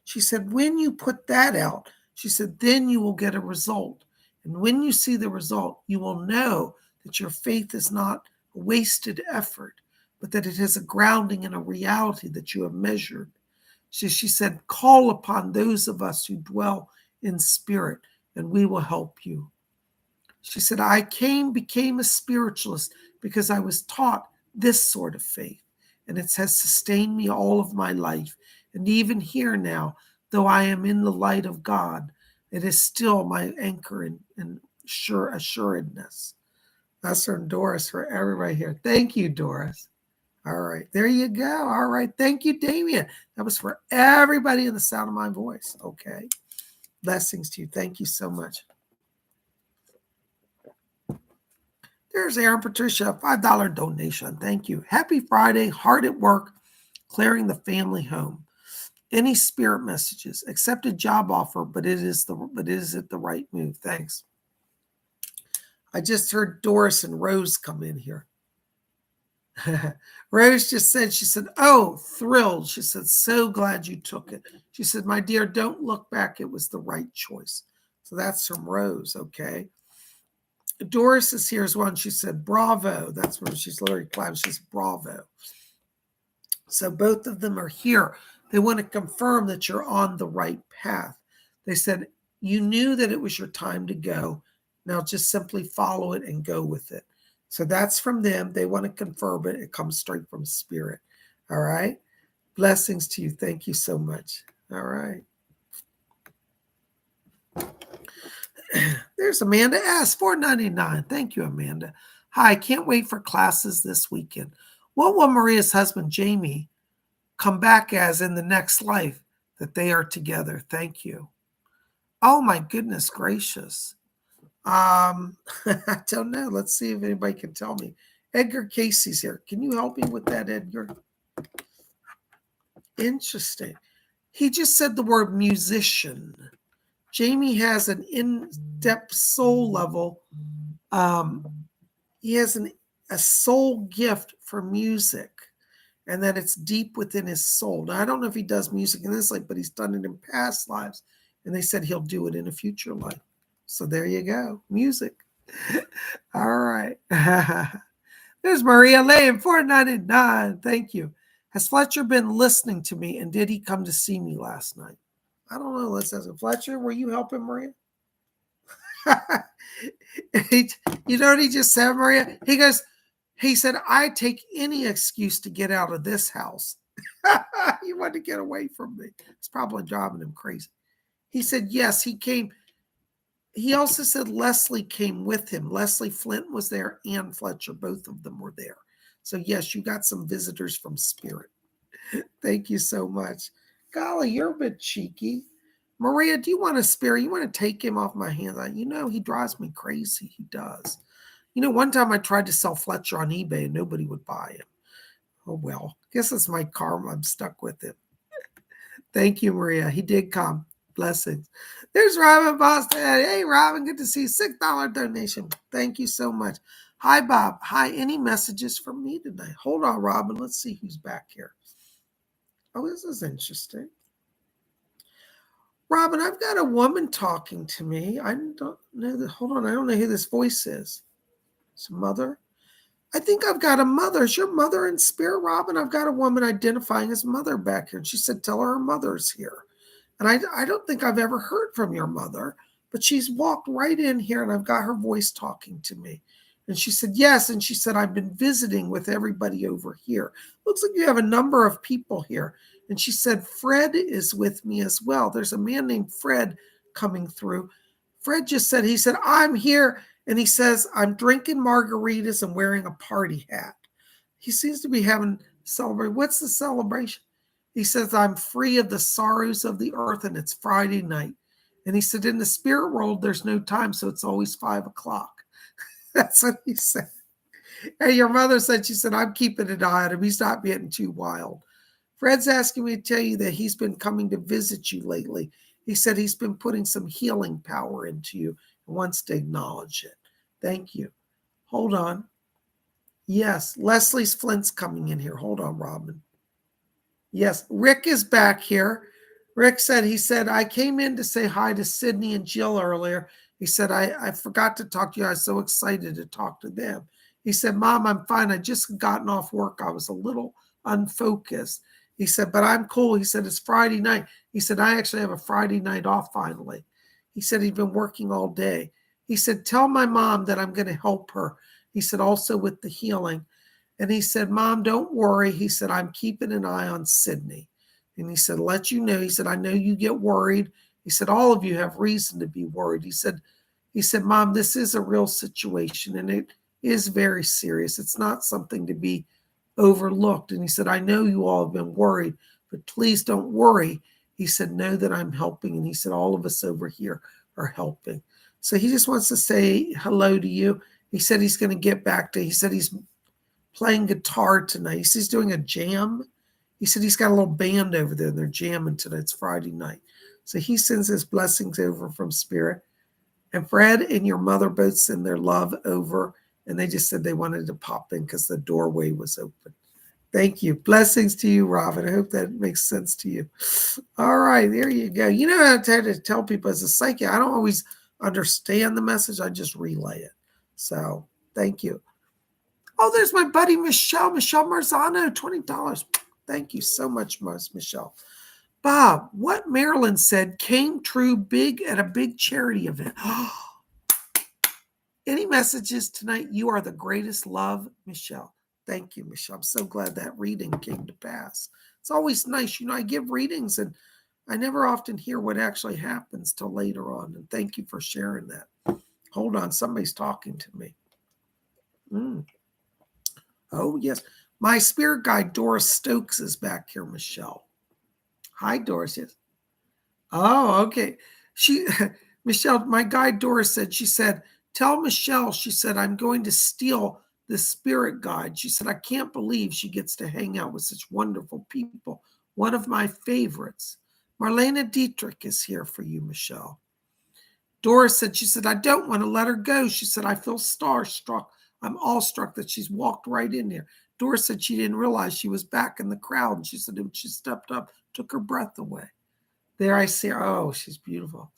She said, when you put that out, she said, then you will get a result. And when you see the result, you will know that your faith is not a wasted effort, but that it has a grounding in a reality that you have measured. She said, call upon those of us who dwell in spirit, and we will help you. She said, I became a spiritualist because I was taught this sort of faith, and it has sustained me all of my life. And even here now, though I am in the light of God, it is still my anchor and sure assuredness. That's from Doris for everybody here. Thank you, Doris. All right, there you go. All right, thank you, Damien. That was for everybody in the sound of my voice. Okay, blessings to you. Thank you so much. There's Aaron Patricia, $5 donation. Thank you. Happy Friday. Hard at work, clearing the family home. Any spirit messages? Accepted job offer, but is it the right move? Thanks. I just heard Doris and Rose come in here. Rose just said, she said, oh, thrilled. She said, so glad you took it. She said, my dear, don't look back. It was the right choice. So that's from Rose, okay? Doris is here as well. And she said, bravo. That's where she's literally clapping. She's bravo. So both of them are here. They want to confirm that you're on the right path. They said, you knew that it was your time to go. Now just simply follow it and go with it. So that's from them. They want to confirm it. It comes straight from Spirit. All right. Blessings to you. Thank you so much. All right. There's Amanda S. $4.99. Thank you, Amanda. Hi, can't wait for classes this weekend. What will Maria's husband, Jamie, come back as in the next life that they are together? Thank you. Oh, my goodness gracious. I don't know. Let's see if anybody can tell me. Edgar Casey's here. Can you help me with that, Edgar? Interesting. He just said the word musician. Jamie has an in-depth soul level. He has a soul gift for music, and that it's deep within his soul. Now, I don't know if he does music in this life, but he's done it in past lives, and they said he'll do it in a future life. So there you go. Music. All right. There's Maria Lane, $4.99. Thank you. Has Fletcher been listening to me, and did he come to see me last night? I don't know. Let's ask him. Fletcher, were you helping Maria? You know what he just said, Maria? He said, I take any excuse to get out of this house. He wanted to get away from me. It's probably driving him crazy. He said, yes, he came. He also said Leslie came with him. Leslie Flint was there and Fletcher. Both of them were there. So, yes, you got some visitors from Spirit. Thank you so much. Golly, you're a bit cheeky. Maria, do you want a spirit? You want to take him off my hands? He drives me crazy. He does. One time I tried to sell Fletcher on eBay and nobody would buy him. Oh, well, guess it's my karma. I'm stuck with him. Thank you, Maria. He did come. Blessings. There's Robin Boston. Hey, Robin, good to see you. $6 donation. Thank you so much. Hi, Bob. Hi. Any messages from me tonight? Hold on, Robin. Let's see who's back here. Oh, this is interesting. Robin, I've got a woman talking to me. I don't know that. Hold on. I don't know who this voice is. It's a mother. I think I've got a mother. Is your mother in spirit, Robin? I've got a woman identifying as mother back here. And she said, tell her mother's here. And I don't think I've ever heard from your mother, but she's walked right in here and I've got her voice talking to me. And she said, yes. And she said, I've been visiting with everybody over here. Looks like you have a number of people here. And she said, Fred is with me as well. There's a man named Fred coming through. Fred just said, he said, I'm here. And he says, I'm drinking margaritas and wearing a party hat. He seems to be having celebration. What's the celebration? He says, I'm free of the sorrows of the earth and it's Friday night. And he said, in the spirit world, there's no time. So it's always 5:00. That's what he said. And your mother said, she said, I'm keeping an eye on him. He's not getting too wild. Fred's asking me to tell you that he's been coming to visit you lately. He said he's been putting some healing power into you and wants to acknowledge it. Thank you. Hold on. Yes, Leslie Flint's coming in here. Hold on, Robin. Yes, Rick is back here. Rick said, I came in to say hi to Sydney and Jill earlier. He said, I forgot to talk to you. I was so excited to talk to them. He said, Mom, I'm fine. I just gotten off work. I was a little unfocused. He said, but I'm cool. He said, it's Friday night. He said, I actually have a Friday night off finally. He said, he'd been working all day. He said, tell my mom that I'm going to help her. He said, also with the healing. And he said, Mom, don't worry. He said, I'm keeping an eye on Sydney. And he said, let you know. He said, I know you get worried. He said, all of you have reason to be worried. He said, Mom, this is a real situation and it is very serious. It's not something to be overlooked. And he said, I know you all have been worried, but please don't worry. He said, know that I'm helping. And he said, all of us over here are helping. So he just wants to say hello to you. He said he's going to get back to, he said he's playing guitar tonight. He said he's doing a jam. He said he's got a little band over there and they're jamming tonight. It's Friday night. So he sends his blessings over from Spirit. And Fred and your mother both send their love over. And they just said they wanted to pop in because the doorway was open. Thank you. Blessings to you, Robin. I hope that makes sense to you. All right, there you go. You know how to tell people as a psychic, I don't always understand the message. I just relay it. So thank you. Oh, there's my buddy, Michelle Marzano, $20. Thank you so much, Michelle. Bob, what Marilyn said came true big at a big charity event. Any messages tonight? You are the greatest love, Michelle. Thank you, Michelle. I'm so glad that reading came to pass. It's always nice. I give readings and I never often hear what actually happens till later on. And thank you for sharing that. Hold on. Somebody's talking to me. Oh, yes. My spirit guide, Doris Stokes, is back here, Michelle. Hi, Doris. Yes. Oh, okay. Michelle, my guide, Doris said, tell Michelle, she said, I'm going to steal the spirit guide. She said, I can't believe she gets to hang out with such wonderful people. One of my favorites. Marlena Dietrich is here for you, Michelle. Doris said, she said, I don't want to let her go. She said, I feel starstruck. I'm awestruck that she's walked right in here. Doris said she didn't realize she was back in the crowd. And she said, when she stepped up, took her breath away. There I see her. Oh, she's beautiful.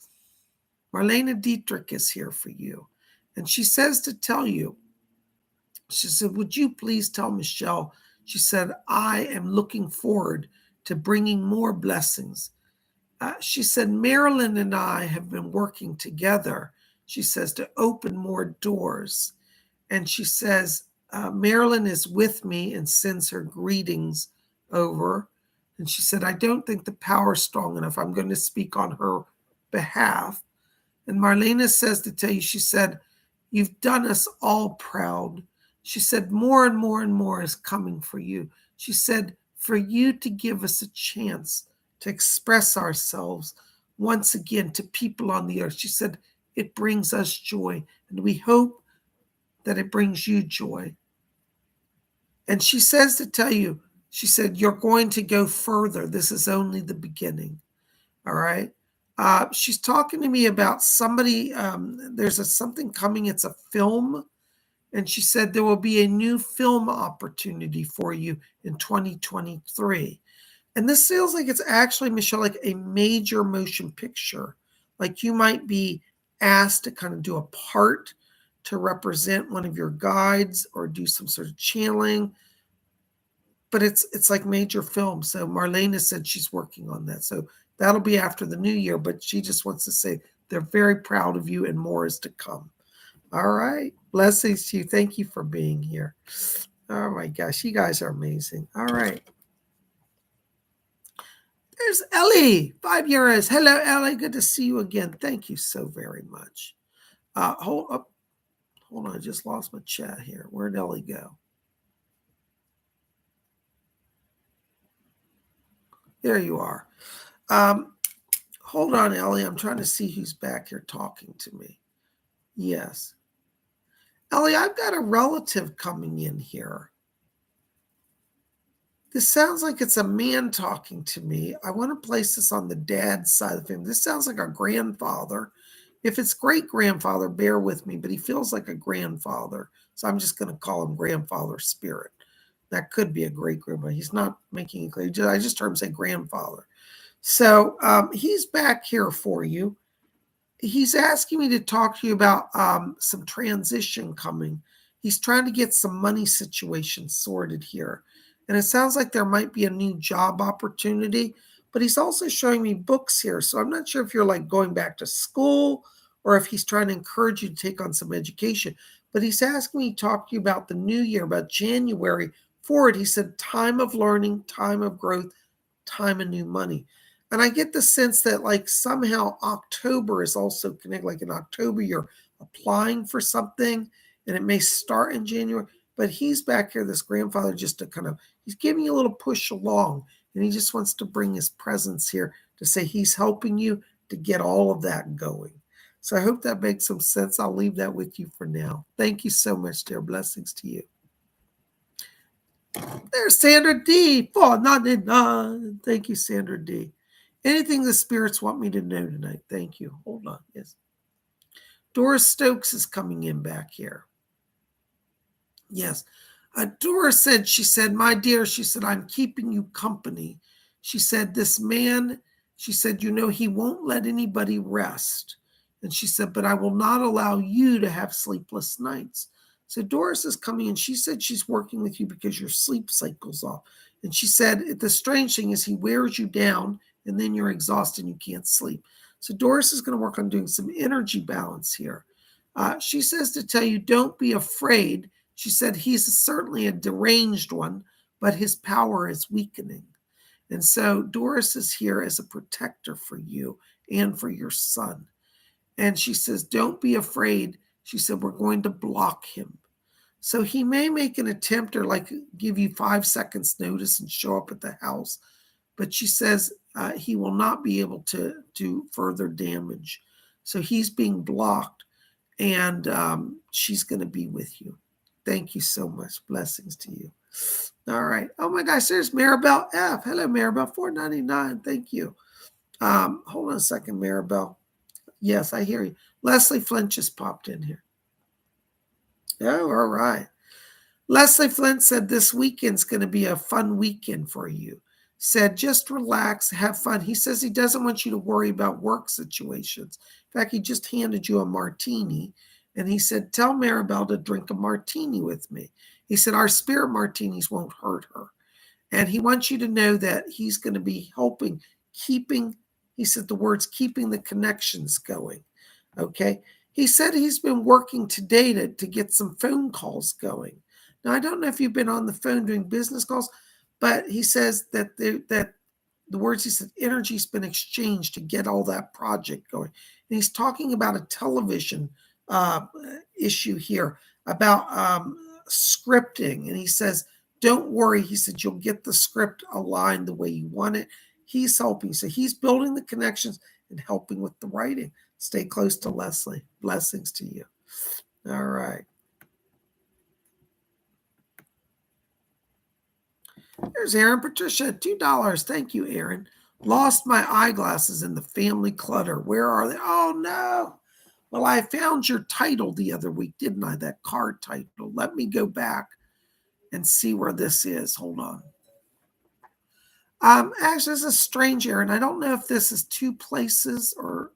Marlena Dietrich is here for you. And she says to tell you, she said, would you please tell Michelle, she said, I am looking forward to bringing more blessings. She said, Marilyn and I have been working together She says to open more doors. And she says, Marilyn is with me and sends her greetings over. And she said, I don't think the power is strong enough. I'm going to speak on her behalf. And Marlena says to tell you, she said, you've done us all proud. She said, more and more and more is coming for you. She said, for you to give us a chance to express ourselves once again to people on the earth. She said, it brings us joy. And we hope that it brings you joy. And she says to tell you, she said, you're going to go further. This is only the beginning. All right. She's talking to me about somebody. There's something coming. It's a film. And she said there will be a new film opportunity for you in 2023. And this feels like it's actually, Michelle, like a major motion picture. Like you might be asked to kind of do a part to represent one of your guides or do some sort of channeling. But it's like major film. So Marlena said she's working on that. So that'll be after the new year. But she just wants to say they're very proud of you and more is to come. All right. Blessings to you. Thank you for being here. Oh my gosh. You guys are amazing. All right. There's Ellie, €5. Hello, Ellie. Good to see you again. Thank you so very much. Hold on. I just lost my chat here. Where'd Ellie go? There you are. Hold on, Ellie. I'm trying to see who's back here talking to me. Yes. Ellie, I've got a relative coming in here. This sounds like it's a man talking to me. I want to place this on the dad's side of him. This sounds like a grandfather. If it's great-grandfather, bear with me, but he feels like a grandfather. So I'm just going to call him grandfather spirit. That could be a great-grandfather. He's not making it clear. I just heard him say grandfather. So he's back here for you. He's asking me to talk to you about some transition coming. He's trying to get some money situation sorted here. And it sounds like there might be a new job opportunity, but he's also showing me books here. So I'm not sure if you're like going back to school or if he's trying to encourage you to take on some education. But he's asking me to talk to you about the new year, about January forward. He said, time of learning, time of growth, time of new money. And I get the sense that like somehow October is also connected. Like in October, you're applying for something and it may start in January. But he's back here, this grandfather, just to kind of, he's giving you a little push along. And he just wants to bring his presence here to say he's helping you to get all of that going. So I hope that makes some sense. I'll leave that with you for now. Thank you so much, dear. Blessings to you. There's Sandra D. 499. Thank you, Sandra D. Anything the spirits want me to know tonight? Thank you. Hold on. Yes. Doris Stokes is coming in back here. Yes. Doris said, she said, my dear, she said, I'm keeping you company. She said, this man, she said, you know, he won't let anybody rest. And she said, but I will not allow you to have sleepless nights. So Doris is coming in. She said she's working with you because your sleep cycle's off. And she said, the strange thing is he wears you down and then you're exhausted and you can't sleep. So Doris is going to work on doing some energy balance here. She says to tell you, don't be afraid. She said he's certainly a deranged one, but his power is weakening. And so Doris is here as a protector for you and for your son. And she says, don't be afraid. She said, we're going to block him. So he may make an attempt or like give you 5 seconds notice and show up at the house. But she says he will not be able to do further damage. So he's being blocked and she's going to be with you. Thank you so much. Blessings to you. All right. Oh my gosh, there's Maribel F. Hello, Maribel. $4.99. Thank you. Hold on a second, Maribel. Yes, I hear you. Leslie Flint just popped in here. Oh, all right. Leslie Flint said this weekend's going to be a fun weekend for you. Said just relax, have fun. He says he doesn't want you to worry about work situations. In fact, he just handed you a martini. And he said, tell Maribel to drink a martini with me. He said, our spirit martinis won't hurt her. And he wants you to know that he's going to be keeping, he said the words, keeping the connections going. Okay. He said he's been working today to get some phone calls going. Now, I don't know if you've been on the phone doing business calls, but he says that the words he said, energy's been exchanged to get all that project going. And he's talking about a television issue here about scripting. And he says, don't worry. He said, you'll get the script aligned the way you want it. He's helping. So he's building the connections and helping with the writing. Stay close to Leslie. Blessings to you. All right. There's Aaron. Patricia, $2. Thank you, Aaron. Lost my eyeglasses in the family clutter. Where are they? Oh, no. Well, I found your title the other week, didn't I? That card title. Let me go back and see where this is. Hold on. Actually, this is strange, Aaron. I don't know if this is two places or...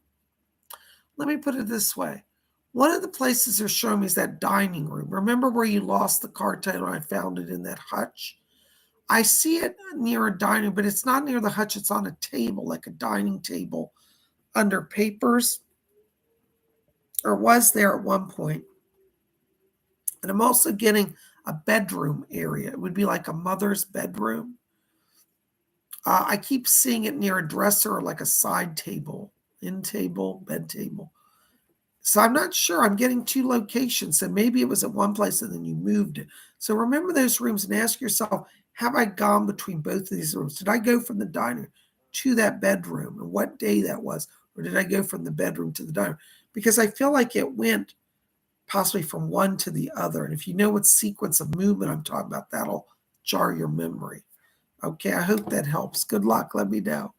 Let me put it this way. One of the places they're showing me is that dining room. Remember where you lost the card title and I found it in that hutch? I see it near a dining, but it's not near the hutch. It's on a table, like a dining table under papers, or was there at one point. And I'm also getting a bedroom area. It would be like a mother's bedroom. I keep seeing it near a dresser or like a side table, end table, bed table. So I'm not sure. I'm getting two locations. So maybe it was at one place and then you moved it. So remember those rooms and ask yourself, have I gone between both of these rooms? Did I go from the dining room to that bedroom and what day that was? Or did I go from the bedroom to the dining room? Because I feel like it went possibly from one to the other. And if you know what sequence of movement I'm talking about, that'll jar your memory. Okay, I hope that helps. Good luck. Let me know.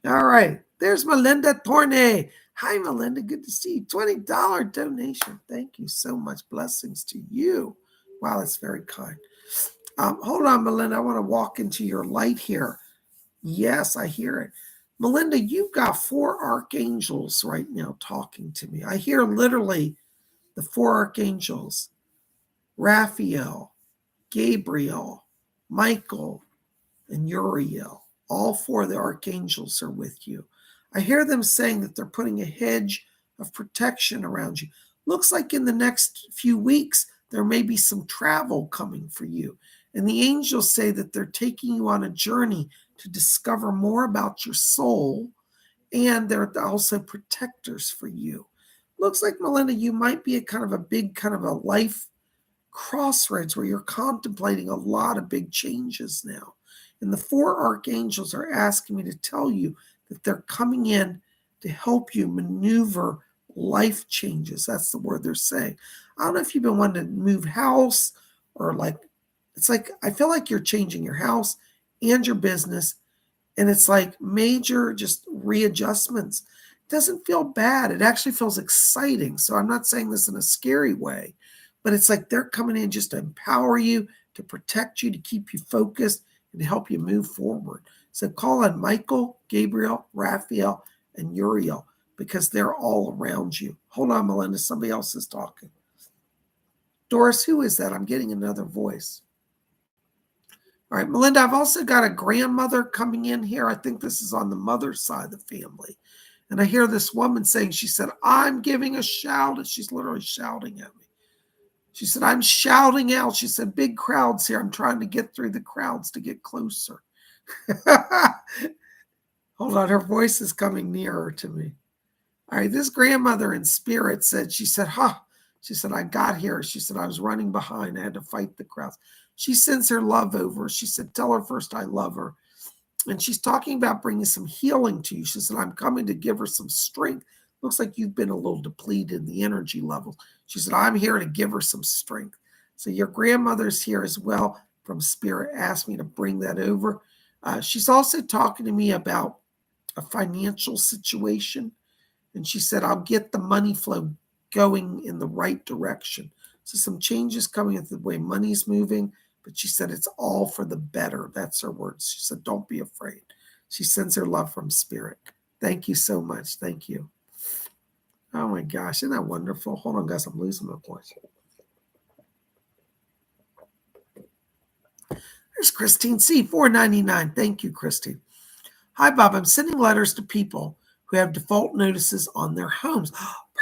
All right. There's Melinda Tornay. Hi, Melinda. Good to see you. $20 donation. Thank you so much. Blessings to you. Wow, that's very kind. Hold on, Melinda. I want to walk into your light here. Yes, I hear it. Melinda, you've got 4 archangels right now talking to me. I hear literally the 4 archangels: Raphael, Gabriel, Michael, and Uriel. All 4 of the archangels are with you. I hear them saying that they're putting a hedge of protection around you. Looks like in the next few weeks, there may be some travel coming for you. And the angels say that they're taking you on a journey to discover more about your soul. And they're also protectors for you. Looks like, Melinda, you might be at kind of a big kind of a life crossroads where you're contemplating a lot of big changes now. And the 4 archangels are asking me to tell you that they're coming in to help you maneuver life changes. That's the word they're saying. I don't know if you've been wanting to move house or like, it's like, I feel like you're changing your house and your business. And it's like major just readjustments. It doesn't feel bad. It actually feels exciting. So I'm not saying this in a scary way, but it's like they're coming in just to empower you, to protect you, to keep you focused, and to help you move forward. So call on Michael, Gabriel, Raphael, and Uriel because they're all around you. Hold on, Melinda. Somebody else is talking. Doris, who is that? I'm getting another voice. All right, Melinda, I've also got a grandmother coming in here. I think this is on the mother's side of the family. And I hear this woman saying, she said, I'm giving a shout. And she's literally shouting at me. She said, I'm shouting out. She said, big crowds here. I'm trying to get through the crowds to get closer. Hold on, her voice is coming nearer to me. All right, this grandmother in spirit said, she said, she said, I got here. She said, I was running behind. I had to fight the crowds. She sends her love over. She said, tell her first I love her. And she's talking about bringing some healing to you. She said, I'm coming to give her some strength. Looks like you've been a little depleted in the energy level. She said, I'm here to give her some strength. So your grandmother's here as well from spirit. Asked me to bring that over. She's also talking to me about a financial situation. And she said, I'll get the money flow going in the right direction. So some changes coming in the way money's moving. But she said, it's all for the better. That's her words. She said, don't be afraid. She sends her love from spirit. Thank you so much. Thank you. Oh my gosh, isn't that wonderful? Hold on, guys, I'm losing my voice. There's Christine C, $4.99. Thank you, Christine. Hi, Bob. I'm sending letters to people who have default notices on their homes.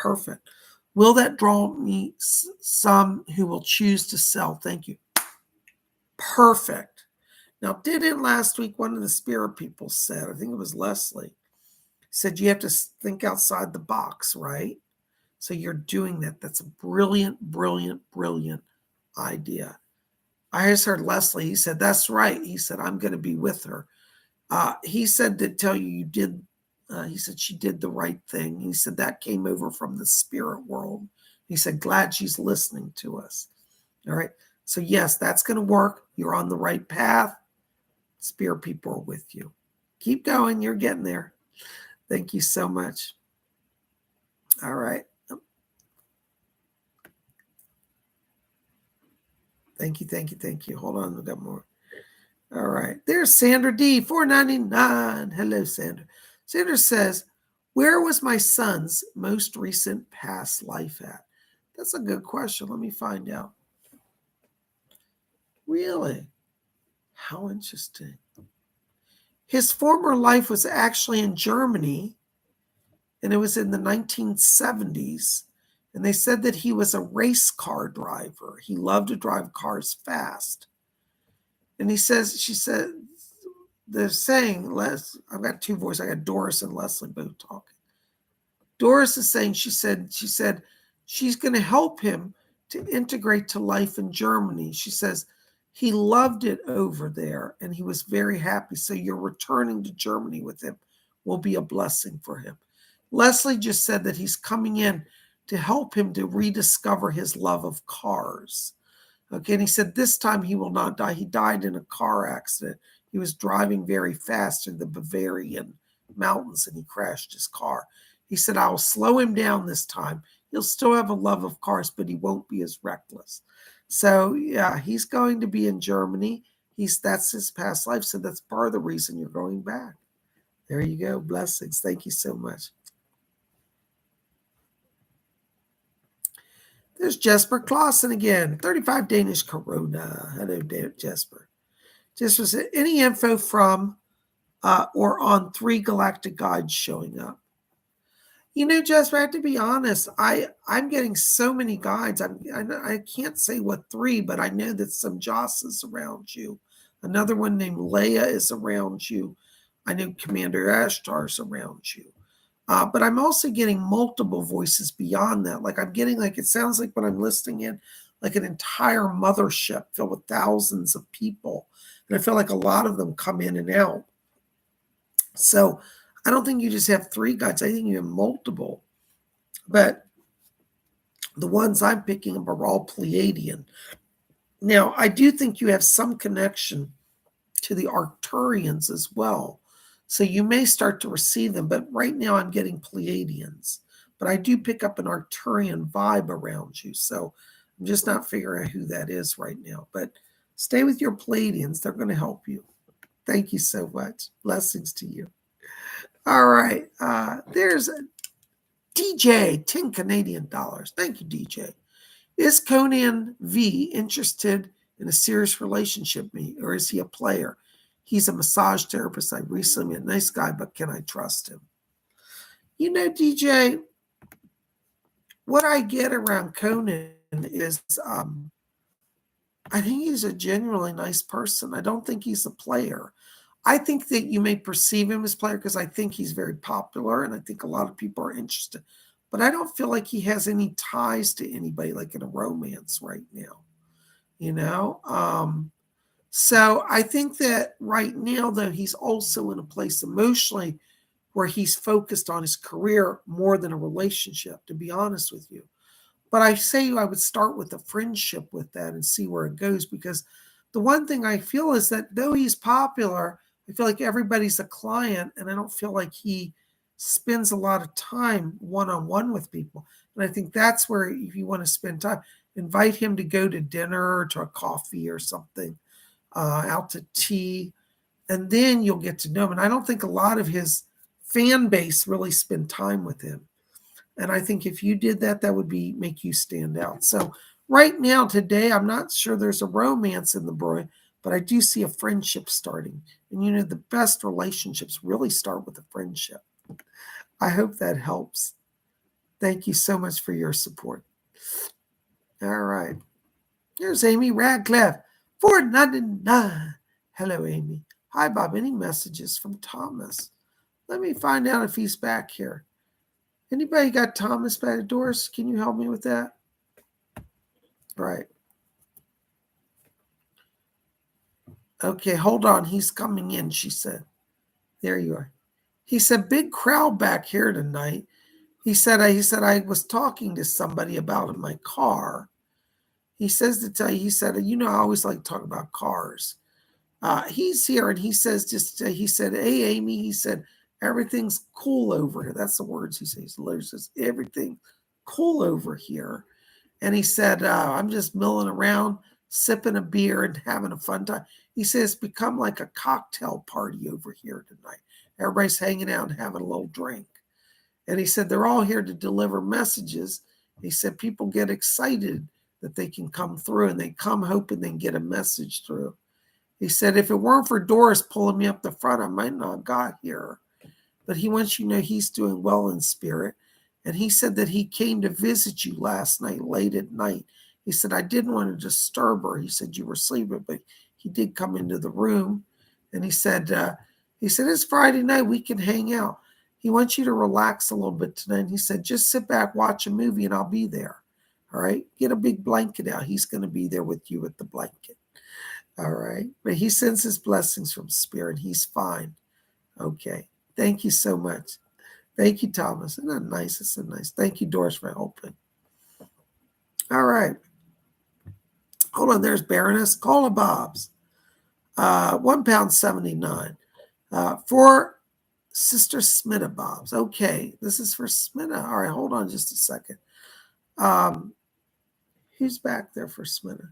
Perfect. Will that draw me some who will choose to sell? Thank you. Perfect. Now, didn't last week one of the spirit people said, I think it was Leslie, said you have to think outside the box, right? So you're doing that. That's a brilliant, brilliant, brilliant idea. I just heard Leslie. He said, that's right. He said, I'm going to be with her. He said to tell you did. He said she did the right thing. He said that came over from the spirit world. He said, glad she's listening to us. All right. So yes, that's going to work. You're on the right path. Spirit people are with you. Keep going. You're getting there. Thank you so much. All right. Thank you, thank you, thank you. Hold on, we've got more. All right. There's Sandra D, $4.99. Hello, Sandra. Sandra says, where was my son's most recent past life at? That's a good question. Let me find out. Really? How interesting. His former life was actually in Germany, and it was in the 1970s. And they said that he was a race car driver. He loved to drive cars fast. And she said, they're saying, I've got two voices. I got Doris and Leslie both talking. Doris is saying, she said she's going to help him to integrate to life in Germany. She says he loved it over there and he was very happy. So you're returning to Germany with him will be a blessing for him. Leslie just said that he's coming in to help him to rediscover his love of cars. Okay, and he said this time he will not die. He died in a car accident. He was driving very fast in the Bavarian mountains and he crashed his car. He said, I will slow him down this time. He'll still have a love of cars, but he won't be as reckless. So, yeah, he's going to be in Germany. That's his past life. So that's part of the reason you're going back. There you go. Blessings. Thank you so much. There's Jesper Clausen again. 35 Danish Corona. Hello, Jesper. Jesper said, any info from or on 3 galactic guides showing up? You know, Jesper, I have to be honest. I'm getting so many guides. I can't say what 3, but I know that some Joss is around you. Another one named Leia is around you. I know Commander Ashtar is around you. But I'm also getting multiple voices beyond that. Like I'm getting it sounds like when I'm listening in, like an entire mothership filled with thousands of people. And I feel like a lot of them come in and out. So I don't think you just have 3 guides. I think you have multiple. But the ones I'm picking up are all Pleiadian. Now, I do think you have some connection to the Arcturians as well. So you may start to receive them, but right now I'm getting Pleiadians. But I do pick up an Arcturian vibe around you. So I'm just not figuring out who that is right now. But stay with your Pleiadians. They're going to help you. Thank you so much. Blessings to you. All right. There's DJ, 10 Canadian dollars. Thank you, DJ. Is Conan V interested in a serious relationship with me, or is he a player? He's a massage therapist. I recently met a nice guy, but can I trust him? You know, DJ, what I get around Conan is I think he's a genuinely nice person. I don't think he's a player. I think that you may perceive him as a player because I think he's very popular and I think a lot of people are interested. But I don't feel like he has any ties to anybody like in a romance right now, you know? So I think that right now, though, he's also in a place emotionally where he's focused on his career more than a relationship, to be honest with you. But I say I would start with a friendship with that and see where it goes, because the one thing I feel is that though he's popular, I feel like everybody's a client, and I don't feel like he spends a lot of time one-on-one with people. And I think that's where, if you want to spend time, invite him to go to dinner or to a coffee or something, out to tea, and then you'll get to know him. And I don't think a lot of his fan base really spend time with him. And I think if you did that, that would make you stand out. So right now, today, I'm not sure there's a romance in the brewing, but I do see a friendship starting. And you know, the best relationships really start with a friendship. I hope that helps. Thank you so much for your support. All right. Here's Amy Radcliffe, 499. Hello, Amy. Hi, Bob. Any messages from Thomas? Let me find out if he's back here. Anybody got Thomas back? Doris, can you help me with that? Right. Okay, hold on. He's coming in, she said. There you are. He said, big crowd back here tonight. He said, I was talking to somebody about in my car. He says to tell you, he said, I always like to talk about cars. He's here and he says, he said, hey, Amy, he said, everything's cool over here. That's the words he says. He says, everything cool over here. And he said, I'm just milling around, sipping a beer and having a fun time. He says, it's become like a cocktail party over here tonight. Everybody's hanging out and having a little drink. And he said, they're all here to deliver messages. He said, people get excited that they can come through and they come hoping they can get a message through. He said, if it weren't for Doris pulling me up the front, I might not have got here. But he wants you to know he's doing well in spirit. And he said that he came to visit you last night, late at night. He said, I didn't want to disturb her. He said, you were sleeping, but he did come into the room. And he said, it's Friday night. We can hang out. He wants you to relax a little bit tonight. And he said, just sit back, watch a movie, and I'll be there. All right? Get a big blanket out. He's going to be there with you with the blanket. All right? But he sends his blessings from spirit. He's fine. Okay. Thank you so much. Thank you, Thomas. Isn't that nice? It's so nice. Thank you, Doris, for helping. All right. Hold on. There's Baroness. Call a Bob's. £1.79. For Sister Smita Bob's. Okay. This is for Smita. All right. Hold on just a second. Who's back there for Smita?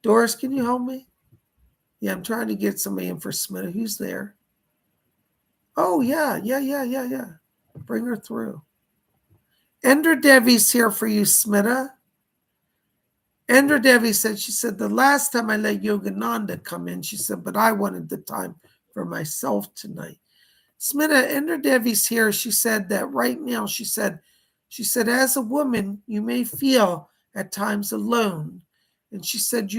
Doris, can you help me? Yeah, I'm trying to get somebody in for Smita. Who's there? Oh, yeah. Bring her through. Ender Devi's here for you, Smita. Ender Devi said, she said, the last time I let Yogananda come in, she said, but I wanted the time for myself tonight. Smita, Ender Devi's here. She said that right now, she said, as a woman, you may feel at times alone. And she said,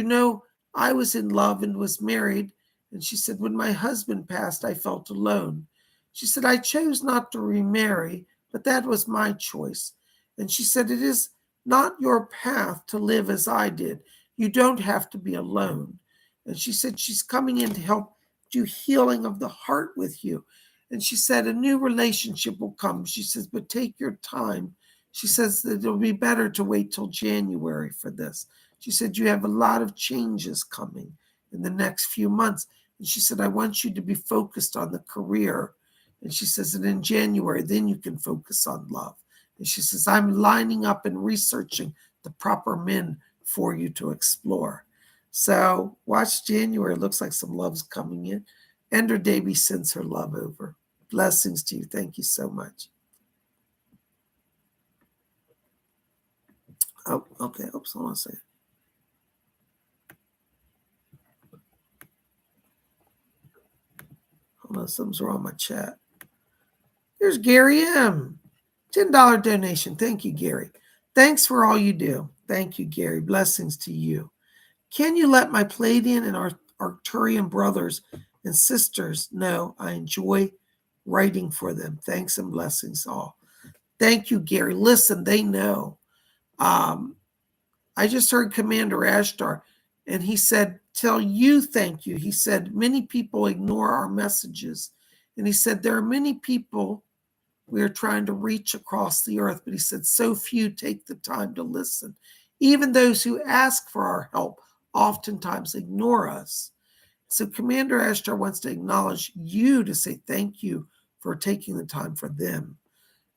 I was in love and was married. And she said, when my husband passed, I felt alone. She said, I chose not to remarry, but that was my choice. And she said, it is not your path to live as I did. You don't have to be alone. And she said, she's coming in to help do healing of the heart with you. And she said, a new relationship will come. She says, but take your time. She says that it'll be better to wait till January for this. She said, you have a lot of changes coming in the next few months. And she said, I want you to be focused on the career. And she says, and in January, then you can focus on love. And she says, I'm lining up and researching the proper men for you to explore. So watch January. It looks like some love's coming in. Ender Davy sends her love over. Blessings to you. Thank you so much. Oh, okay. Oops, hold on a second. Hold on, something's wrong with my chat. Here's Gary M. $10 donation. Thank you, Gary. Thanks for all you do. Thank you, Gary. Blessings to you. Can you let my Palladian and Arcturian brothers and sisters know I enjoy writing for them? Thanks and blessings all. Thank you, Gary. Listen, they know. I just heard Commander Ashtar, and he said, tell you thank you. He said, many people ignore our messages. And he said, there are many people we are trying to reach across the earth, but he said, so few take the time to listen. Even those who ask for our help oftentimes ignore us. So Commander Ashtar wants to acknowledge you to say thank you for taking the time for them.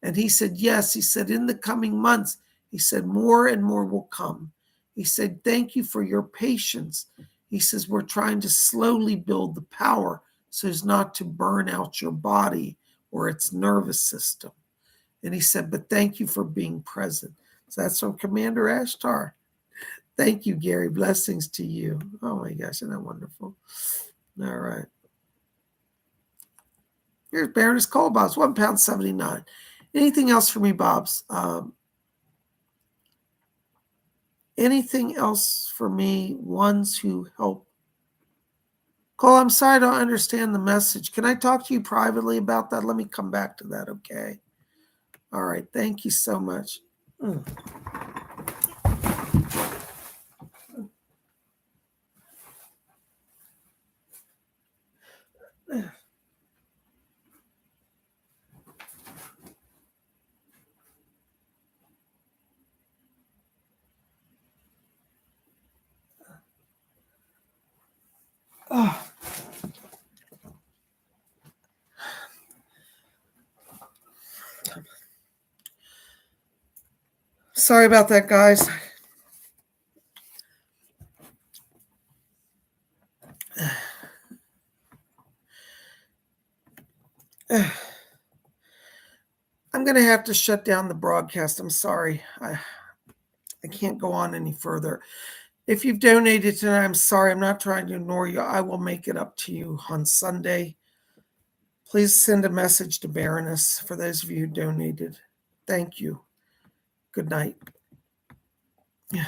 And he said, yes, he said, in the coming months, he said, more and more will come. He said, thank you for your patience. He says, we're trying to slowly build the power so as not to burn out your body or its nervous system. And he said, but thank you for being present. So that's from Commander Ashtar. Thank you, Gary. Blessings to you. Oh my gosh, isn't that wonderful? All right. Here's Baroness Colbos, £1.79. Anything else for me, Bobs? Anything else for me? Ones who help. Cole, I'm sorry I don't understand the message. Can I talk to you privately about that? Let me come back to that, okay? All right. Thank you so much. Oh. Sorry about that, guys. I'm going to have to shut down the broadcast. I'm sorry. I can't go on any further. If you've donated tonight, I'm sorry. I'm not trying to ignore you. I will make it up to you on Sunday. Please send a message to Baroness for those of you who donated. Thank you. Good night. Yeah.